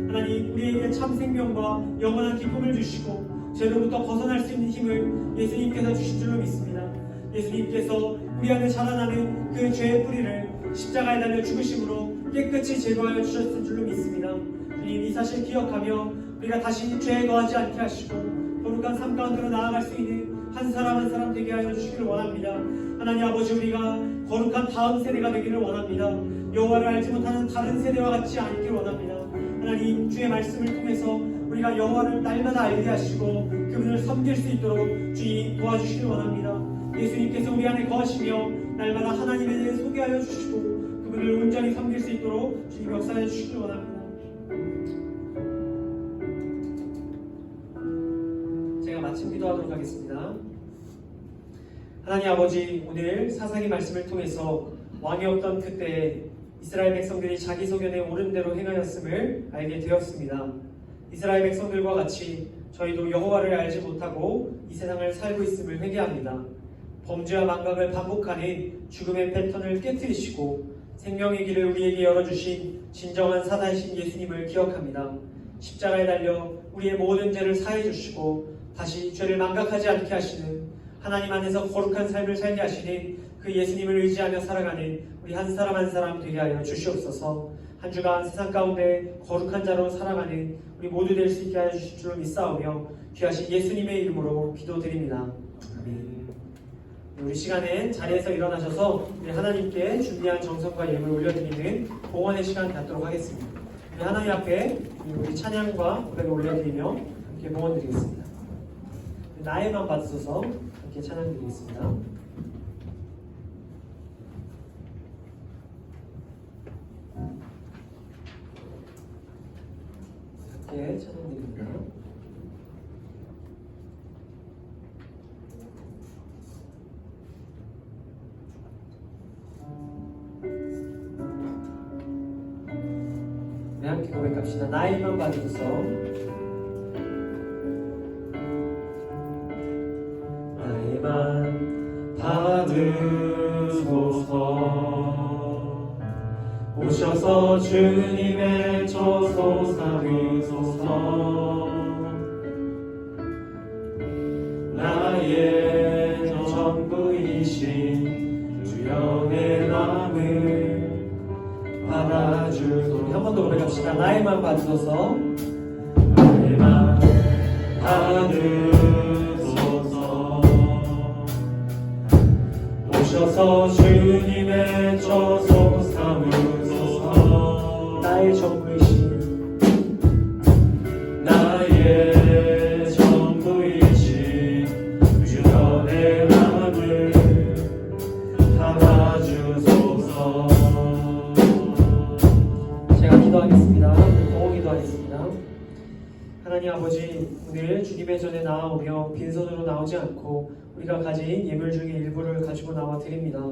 하나님, 우리에게 참 생명과 영원한 기쁨을 주시고 죄로부터 벗어날 수 있는 힘을 예수님께서 주신 줄로 믿습니다. 예수님께서 우리 안에 자라나는 그 죄의 뿌리를 십자가에 달려 죽으심으로 깨끗이 제거하여 주셨을 줄로 믿습니다. 주님, 이 사실 기억하며 우리가 다시 죄에 거하지 않게 하시고 거룩한 삶 가운데로 나아갈 수 있는 한 사람 한 사람 되게 하여 주시기를 원합니다. 하나님 아버지, 우리가 거룩한 다음 세대가 되기를 원합니다. 여호와를 알지 못하는 다른 세대와 같지 않기를 원합니다. 하나님, 주의 말씀을 통해서 우리가 여호와를 날마다 알게 하시고 그분을 섬길 수 있도록 주님 도와주시기를 원합니다. 예수님께서 우리 안에 거하시며 날마다 하나님에 대해 소개하여 주시고 그분을 온전히 섬길 수 있도록 주님 역사해 주시기를 원합니다. 아침 기도하도록 하겠습니다. 하나님 아버지, 오늘 사사기 말씀을 통해서 왕이 없던 그때 이스라엘 백성들이 자기 소견에 옳은 대로 행하였음을 알게 되었습니다. 이스라엘 백성들과 같이 저희도 여호와를 알지 못하고 이 세상을 살고 있음을 회개합니다. 범죄와 망각을 반복하는 죽음의 패턴을 깨뜨리시고 생명의 길을 우리에게 열어주신 진정한 사자이신 예수님을 기억합니다. 십자가에 달려 우리의 모든 죄를 사해 주시고 다시 죄를 망각하지 않게 하시는, 하나님 안에서 거룩한 삶을 살게 하시는 그 예수님을 의지하며 살아가는 우리 한 사람 한 사람 되게 하여 주시옵소서. 한 주간 세상 가운데 거룩한 자로 살아가는 우리 모두 될 수 있게 하여 주실 줄로 믿사오며 귀하신 예수님의 이름으로 기도드립니다. 아멘. 우리 시간엔 자리에서 일어나셔서 우리 하나님께 준비한 정성과 예물 올려드리는 봉헌의 시간 갖도록 하겠습니다. 우리 하나님 앞에 우리 찬양과 고백을 올려드리며 함께 봉헌 드리겠습니다. 나에만 받으셔서 함께 찬양 드리겠습니다. 함께 찬양 드립니다. 네, 함께 고백합시다. 나에만 받으소서. 나에만 받으소서. 오셔서 주님의 저소 삼으소서. 나의 전부이신 주여 내 맘을 받아주소서. 한 번 더 고백합시다. 나에만 받으소서. 나에만 받으소서. 오셔서 주님의 저소 삼으소서. 나의 전부이신, 나의 전부이신 주여 내 맘을 담아주소서. 제가 기도하겠습니다. 동호 기도하겠습니다. 하나님 아버지, 오늘 주님의 전에 나아오며 빈손으로 나오지 않고 우리가 가진 예물 중에 일부를 가지고 나와 드립니다.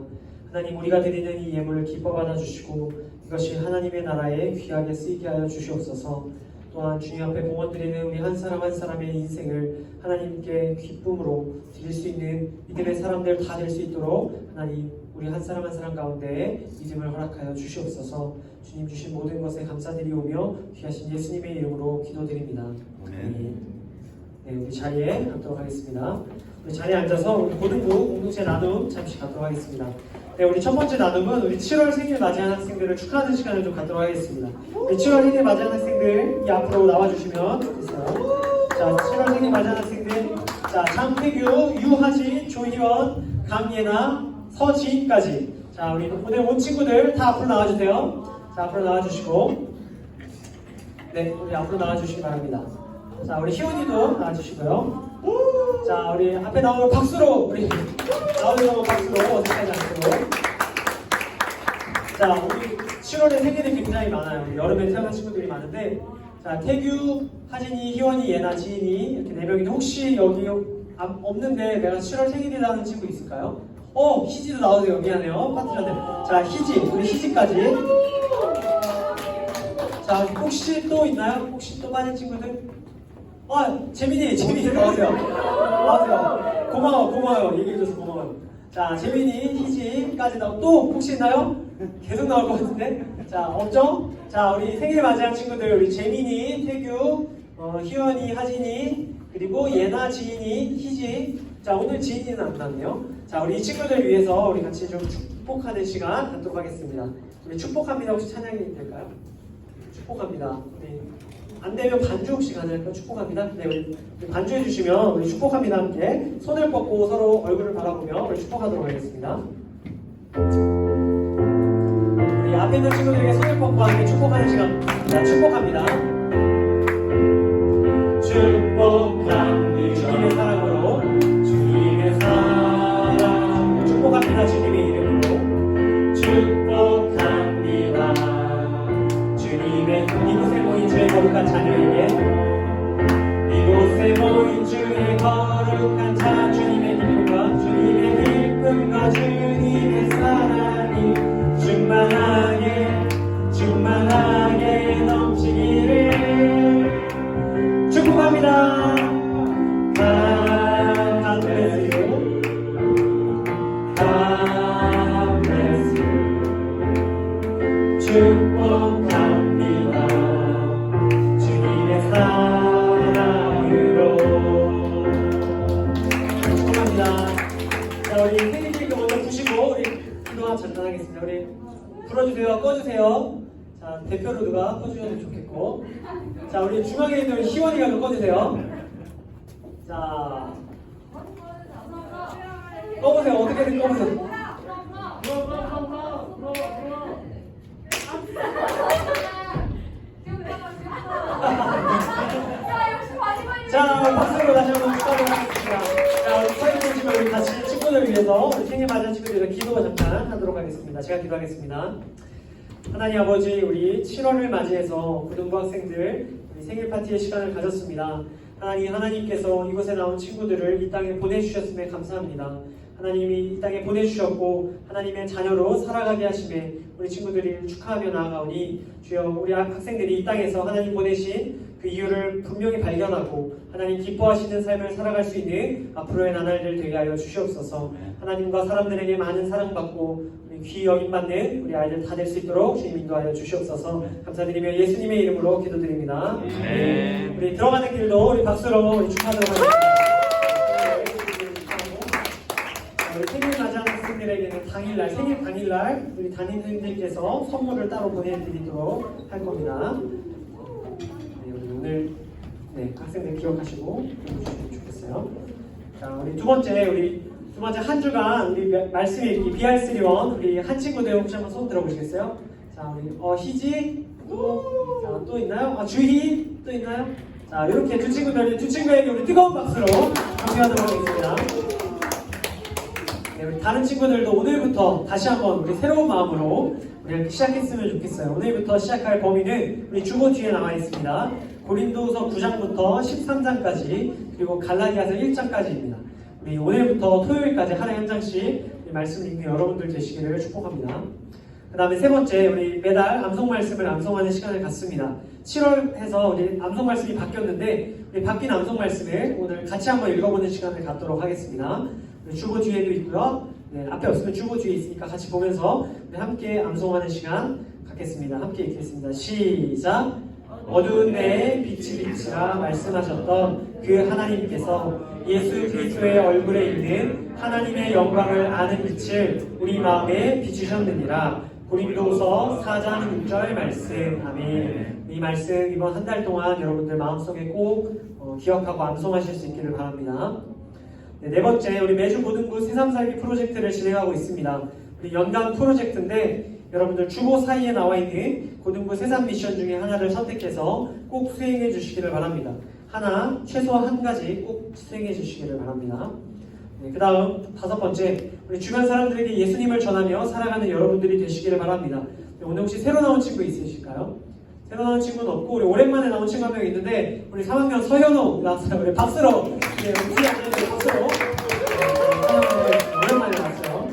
하나님, 우리가 드리는 이 예물을 기뻐 받아주시고 이것이 하나님의 나라에 귀하게 쓰이게 하여 주시옵소서. 또한 주님 앞에 봉헌 드리는 우리 한 사람 한 사람의 인생을 하나님께 기쁨으로 드릴 수 있는 믿음의 사람들 다 될 수 있도록 하나님, 우리 한 사람 한 사람 가운데 믿음을 허락하여 주시옵소서. 주님 주신 모든 것에 감사드리오며 귀하신 예수님의 이름으로 기도드립니다. 아멘. 네, 우리 자리에 앉도록 하겠습니다. 우리 자리에 앉아서 우리 고등부 공동체 나눔 잠시 갖도록 하겠습니다. 네, 우리 첫 번째 나눔은 우리 7월 생일 맞이한 학생들을 축하하는 시간을 좀 갖도록 하겠습니다. 우리 7월 생일 맞이한 학생들 이 앞으로 나와주시면 좋겠어요. 자, 7월 생일 맞이한 학생들, 자, 장태규, 유하진, 조희원, 강예나, 서지인까지. 자, 우리 오늘 온 친구들 다 앞으로 나와주세요. 자, 앞으로 나와주시고, 네, 우리 앞으로 나와주시기 바랍니다. 자, 우리 희원이도 나와주시고요. 자, 우리 앞에 나오는 박수로, 우리 나오는 박수로 어색하지 않고. 자, 우리 7월에 생일이 굉장히 많아요. 여름에 태어난 친구들이 많은데, 자, 태규, 하진이, 희원이, 예나, 지인이 이렇게 4명인데 혹시 여기 없는데 내가 7월 생일이라는 친구 있을까요? 희지도 나오세요. 미안해요. 빠뜨렸네. 자, 희지, 우리 희지까지. 자, 혹시 또 있나요? 혹시 또 빠진 친구들? 재민이 나오세요. 나오세요. 고마워요. 얘기해줘서 고마워요. 자, 재민이, 희지까지 나오고 또 혹시 있나요? 계속 나올 것 같은데? 자, 없죠? 자, 우리 생일 맞이한 친구들, 우리 재민이, 태규, 희원이, 하진이, 그리고 예나, 지인이, 희지. 자, 오늘 지인이는 안 나왔네요. 자, 우리 이 친구들 위해서 우리 같이 좀 축복하는 시간 갖도록 하겠습니다. 우리 축복합니다. 혹시 찬양이 될까요? 축복합니다. 네. 안 되면 반주 혹시 가능할까요? 축복합니다. 네, 우리 반주해 주시면 우리 축복합니다. 함께 손을 뻗고 서로 얼굴을 바라보며 우리 축복하도록 하겠습니다. 우리 앞에 있는 친구들에게 손을 뻗고 함께 축복하는 시간. 자, 축복합니다. 축복합니다. 주님의 사랑으로, 주님의 사랑. 축복합니다. 주님의 이름으로. 축복합니다. 주님의 이곳에 모인 주의 거룩한 자녀에게, 이곳에 모인 주의 거룩한 축복합니다. 주님의 사랑으로. 축복합니다. 자, 우리 생일 케이크 먼저 부시고 우리 기도와 전달하겠습니다. 우리 불어주세요. 꺼주세요. 자, 대표로 누가 꺼주셔도 좋겠고. 자, 우리 중앙에 있는 희원이가 좀 꺼주세요. 자, 꺼보세요. 어떻게든 꺼보세요. 자, 박수로 다시 한번 축하드리도록 하겠습니다. 자, 우리 사진 보시면 우리 같이 친구들을 위해서, 우리 생일 맞이한 친구들 위해서 기도 잠깐 하도록 하겠습니다. 제가 기도하겠습니다. 하나님 아버지, 우리 7월을 맞이해서 고등부 학생들 우리 생일 파티의 시간을 가졌습니다. 하나님께서 이곳에 나온 친구들을 이 땅에 보내주셨음에 감사합니다. 하나님이 이 땅에 보내주셨고 하나님의 자녀로 살아가게 하심에 우리 친구들이 축하하며 나아가오니 주여, 우리 학생들이 이 땅에서 하나님 보내신 그 이유를 분명히 발견하고 하나님 기뻐하시는 삶을 살아갈 수 있는 앞으로의 나날들 되게 하여 주시옵소서. 하나님과 사람들에게 많은 사랑받고 우리 귀 여김받는 우리 아이들 다 될 수 있도록 주님 인도하여 주시옵소서. 감사드리며 예수님의 이름으로 기도드립니다. 우리 들어가는 길도 우리 박수로 우리 축하하도록 하겠습니다. 우리 생일 맞이하는 학생들에게는 당일날, 생일 당일날 우리 담임선생님께서 선물을 따로 보내드리도록 할 겁니다. 네, 우리 오늘 학생들 기억하시고 해주시면 좋겠어요. 자, 우리 두 번째 한 주간 우리 말씀 읽기 BR3원 우리 한 친구들 혹시 한번 손 들어보시겠어요? 자, 우리 희지 또 있나요? 주희 또 있나요? 자, 이렇게 두 친구에게 우리 뜨거운 박수로 감사하도록 하겠습니다. 네, 우리 다른 친구들도 오늘부터 다시 한번 우리 새로운 마음으로 우리 시작했으면 좋겠어요. 오늘부터 시작할 범위는 우리 주보 뒤에 나와 있습니다. 고린도후서 9장부터 13장까지 그리고 갈라디아서 1장까지입니다. 우리 오늘부터 토요일까지 하루에 한 장씩 말씀을 읽는 여러분들 되시기를 축복합니다. 그 다음에 세 번째, 우리 매달 암송 말씀을 암송하는 시간을 갖습니다. 7월에서 우리 암송 말씀이 바뀌었는데 우리 바뀐 암송 말씀을 오늘 같이 한번 읽어보는 시간을 갖도록 하겠습니다. 주보 뒤에도 있고요. 네, 앞에 없으면 주보 뒤에 있으니까 같이 보면서 함께 암송하는 시간 갖겠습니다. 함께 읽겠습니다. 시작! 어두운 데에 빛이 비치라 말씀하셨던 그 하나님께서 예수 그리스도의 얼굴에 있는 하나님의 영광을 아는 빛을 우리 마음에 비추셨느니라. 고린도후서 4장 6절 말씀. 아멘. 이 말씀 이번 한 달 동안 여러분들 마음속에 꼭 기억하고 암송하실 수 있기를 바랍니다. 네 번째, 우리 매주 고등부 새삼살기 프로젝트를 진행하고 있습니다. 우리 연간 프로젝트인데 여러분들 주보 사이에 나와 있는 고등부 새삼 미션 중에 하나를 선택해서 꼭 수행해 주시기를 바랍니다. 최소 한 가지 꼭 수행해 주시기를 바랍니다. 네, 그 다음 다섯 번째, 우리 주변 사람들에게 예수님을 전하며 살아가는 여러분들이 되시기를 바랍니다. 네, 오늘 혹시 새로 나온 친구 있으실까요? 새로 나온 친구는 없고 우리 오랜만에 나온 친구 한 명 있는데 우리 3학년 서현우 나왔어요. 우리 박수로 네, 우리 박수로 오랜만에 나왔어요.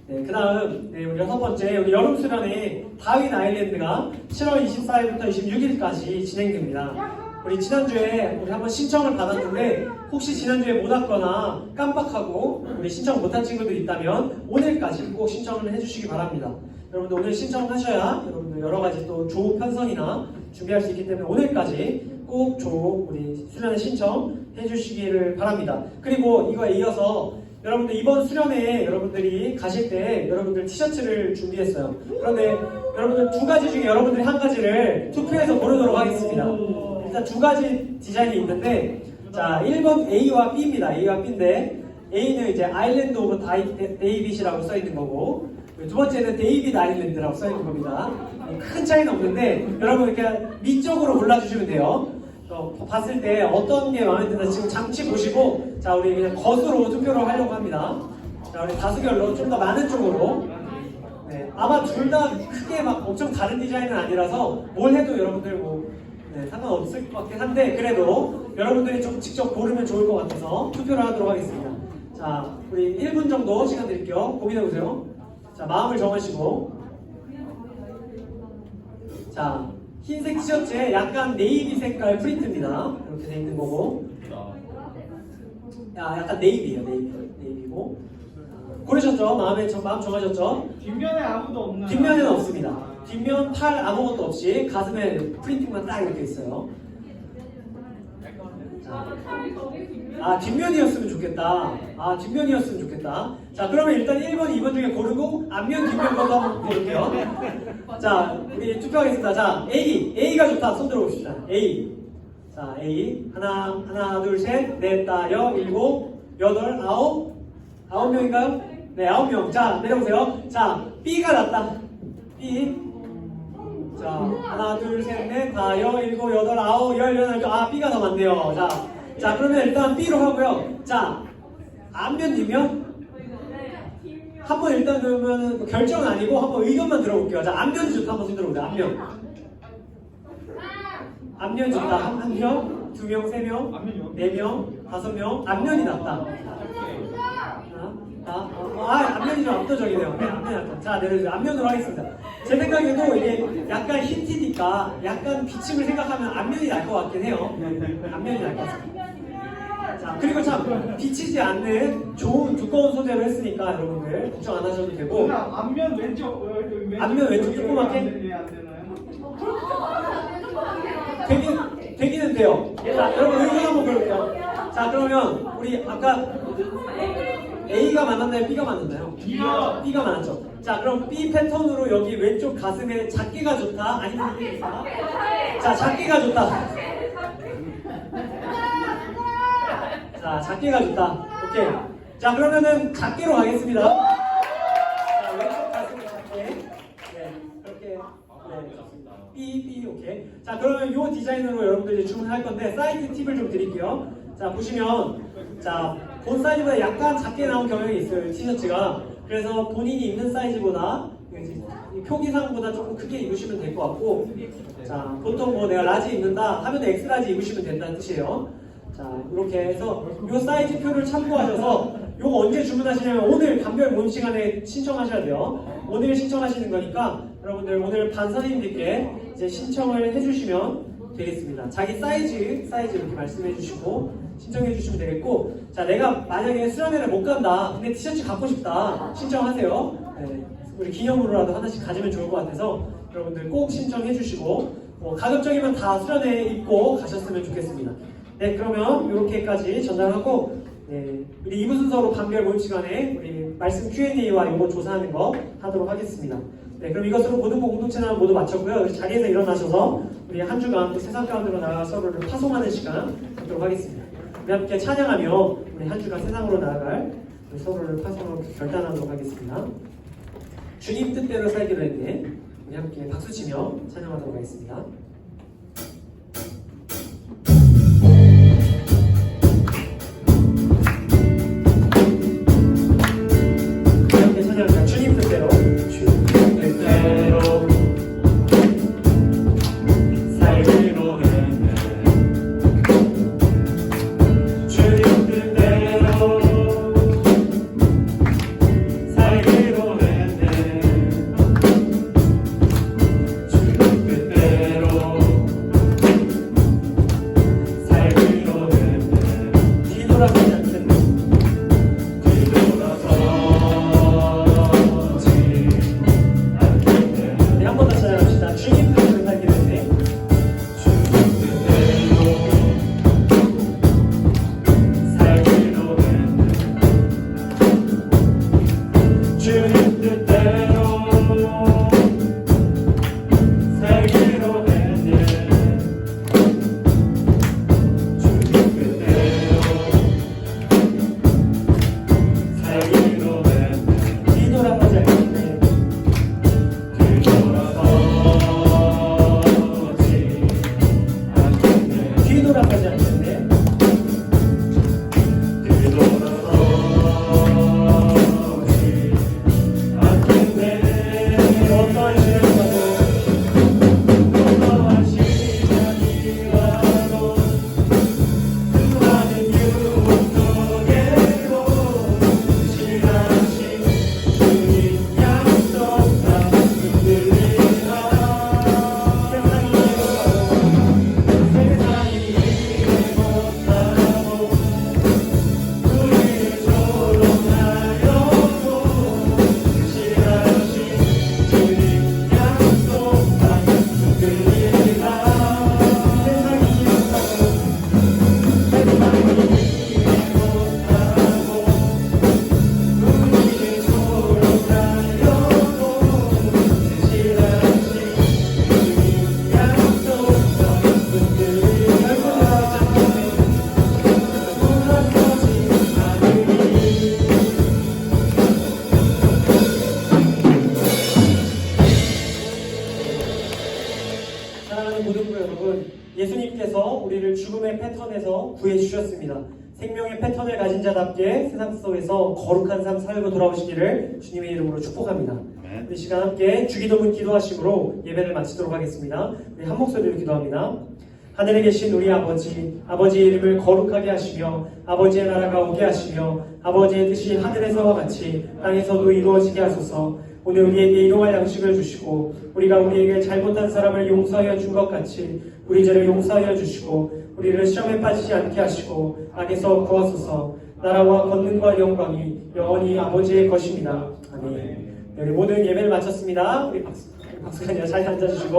네, 그 다음 우리 여섯 번째, 우리 여름 수련회 다윈 아일랜드가 7월 24일부터 26일까지 진행됩니다. 우리 지난주에 우리 한번 신청을 받았는데 혹시 지난주에 못 왔거나 깜빡하고 우리 신청 못한 친구들 있다면 오늘까지 꼭 신청을 해주시기 바랍니다. 여러분들 오늘 신청하셔야 여러분들 여러가지 또 조 편성이나 준비할 수 있기 때문에 오늘까지 꼭 우리 수련회 신청해 주시기를 바랍니다. 그리고 이거에 이어서 여러분들 이번 수련회에 여러분들이 가실 때 여러분들 티셔츠를 준비했어요. 그런데 여러분들 두 가지 중에 여러분들이 한 가지를 투표해서 고르도록 하겠습니다. 일단 두 가지 디자인이 있는데, 자, 1번 A와 B입니다. A와 B인데, A는 이제 아일랜드 오브 데이빗이라고 써있는 거고, 두 번째는 데이빗 아일랜드라고 써있는 겁니다. 큰 차이는 없는데, 여러분 이렇게 밑쪽으로 골라주시면 돼요. 봤을 때 어떤 게 마음에 드나 지금 장치 보시고, 자, 우리 그냥 것으로 투표를 하려고 합니다. 자, 우리 다수결로 좀 더 많은 쪽으로. 네, 아마 둘 다 크게 막 엄청 다른 디자인은 아니라서 뭘 해도 여러분들 상관없을 것 같긴 한데 그래도 여러분들이 좀 직접 고르면 좋을 것 같아서 투표를 하도록 하겠습니다. 자, 우리 1분 정도 시간 드릴게요. 고민해보세요. 자, 마음을 정하시고. 자, 흰색 티셔츠에 약간 네이비 색깔 프린트입니다. 이렇게 돼 있는 거고. 약간 네이비예요. 네이비고. 고르셨죠? 마음 정하셨죠? 뒷면에 아무도 없나요? 뒷면에는 없습니다. 뒷면 팔 아무것도 없이 가슴에 프린팅만 딱 이렇게 있어요. 뒷면이었으면 좋겠다. 뒷면이었으면 좋겠다. 자, 그러면 일단 1번, 2번 중에 고르고 앞면, 뒷면 것도 한번 볼게요. 자, 우리 투표하겠습니다. 자, A가 좋다. 손 들어봅시다. A. 자, A. 하나, 둘, 셋, 넷, 다, 일곱, 여덟, 아홉 명인가요? 네, 9명. 자, 내려보세요. 자, B가 낫다. B. 자, 하나, 둘, 셋, 넷, 다, 일곱, 여덟, 아홉, 열, B가 더 많네요. 자, 그러면 일단 B로 하고요. 자, 앞면, 뒷면? 한번 일단 그러면 결정은 아니고 한번 의견만 들어볼게요. 자, 앞면 좋다. 한번 손 들어보세요. 앞면 좋다. 한 명, 2명, 3명, 4명, 5명. 앞면이 낫다. 앞면이 좀 압도적이네요. 네, 앞면이 낫다. 자, 내려주세요. 앞면으로 하겠습니다. 제 생각에도 이게 약간 흰티니까 약간 비침을 생각하면 앞면이 날 것 같긴 해요. 앞면이 날 것 같습니다. 자, 그리고 참 비치지 않는 좋은 두꺼운 소재로 했으니까 여러분들 걱정 안 하셔도 되고. 앞면 왼쪽 조그맣게? 안 되나요? 되기는 돼요. 자, 여러분 의견 한번 볼게요. 자, 그러면 우리 아까 A가 많았나요? B가 많았나요? B가 많았죠. 자, 그럼 B 패턴으로 여기 왼쪽 가슴에 작게가 좋다? 아니면 이게 좋다? 자, 작게가 좋다. 자, 작게가 좋다. 오케이. 자, 그러면은 작게로 가겠습니다. 자, 왼쪽 가슴에 작게. 네, 그렇게. 네, 좋습니다. B, 오케이. 자, 그러면 이 디자인으로 여러분들이 주문할 건데 사이즈 팁을 좀 드릴게요. 자, 보시면 자, 본 사이즈보다 약간 작게 나온 경향이 있어요, 티셔츠가. 그래서 본인이 입는 사이즈보다 표기상보다 조금 크게 입으시면 될 것 같고, 자, 보통 뭐 내가 라지 입는다 하면 엑스라지 입으시면 된다는 뜻이에요. 자, 이렇게 해서 이 사이즈 표를 참고하셔서 요거 언제 주문하시냐면 오늘 감별 모임 시간에 신청하셔야 돼요. 오늘 신청하시는 거니까 여러분들 오늘 반 선생님들께 이제 신청을 해주시면 되겠습니다. 자기 사이즈 이렇게 말씀해 주시고 신청해 주시면 되겠고, 자, 내가 만약에 수련회를 못 간다 근데 티셔츠 갖고 싶다 신청하세요. 네, 우리 기념으로라도 하나씩 가지면 좋을 것 같아서 여러분들 꼭 신청해 주시고 가급적이면 다 수련회 입고 가셨으면 좋겠습니다. 네, 그러면 이렇게까지 전달하고, 네, 우리 2부 순서로 감별 모임 시간에 우리 말씀 Q&A와 이거 조사하는 거 하도록 하겠습니다. 네, 그럼 이것으로 고등부 공동체는 모두 마쳤고요. 자리에서 일어나셔서 우리 한 주간 또 세상 가운데로 나가 서로를 파송하는 시간 갖도록 하겠습니다. 우리 함께 찬양하며 우리 한 주간 세상으로 나아갈 우리 서로를 파송하고 결단하도록 하겠습니다. 주님 뜻대로 살기로 했네. 우리 함께 박수치며 찬양하도록 하겠습니다. 주님 뜻대로 살기로 했네. 주님 뜻대로 살기로 했네. 주님 뜻대로 예수님께서 우리를 죽음의 패턴에서 구해주셨습니다. 생명의 패턴을 가진 자답게 세상 속에서 거룩한 삶 살고 돌아오시기를 주님의 이름으로 축복합니다. 이 시간 함께 주기도문 기도하심으로 예배를 마치도록 하겠습니다. 우리 한 목소리로 기도합니다. 하늘에 계신 우리 아버지, 아버지의 이름을 거룩하게 하시며 아버지의 나라가 오게 하시며 아버지의 뜻이 하늘에서와 같이 땅에서도 이루어지게 하소서. 오늘 우리에게 일용할 양식을 주시고 우리가 우리에게 잘못한 사람을 용서하여 준 것 같이 우리 죄를 용서하여 주시고 우리를 시험에 빠지지 않게 하시고 악에서 구하소서. 나라와 권능과 영광이 영원히 아버지의 것입니다. 아멘. 우리 모든 예배를 마쳤습니다. 우리 박수가 아니라 자리에 앉아주시고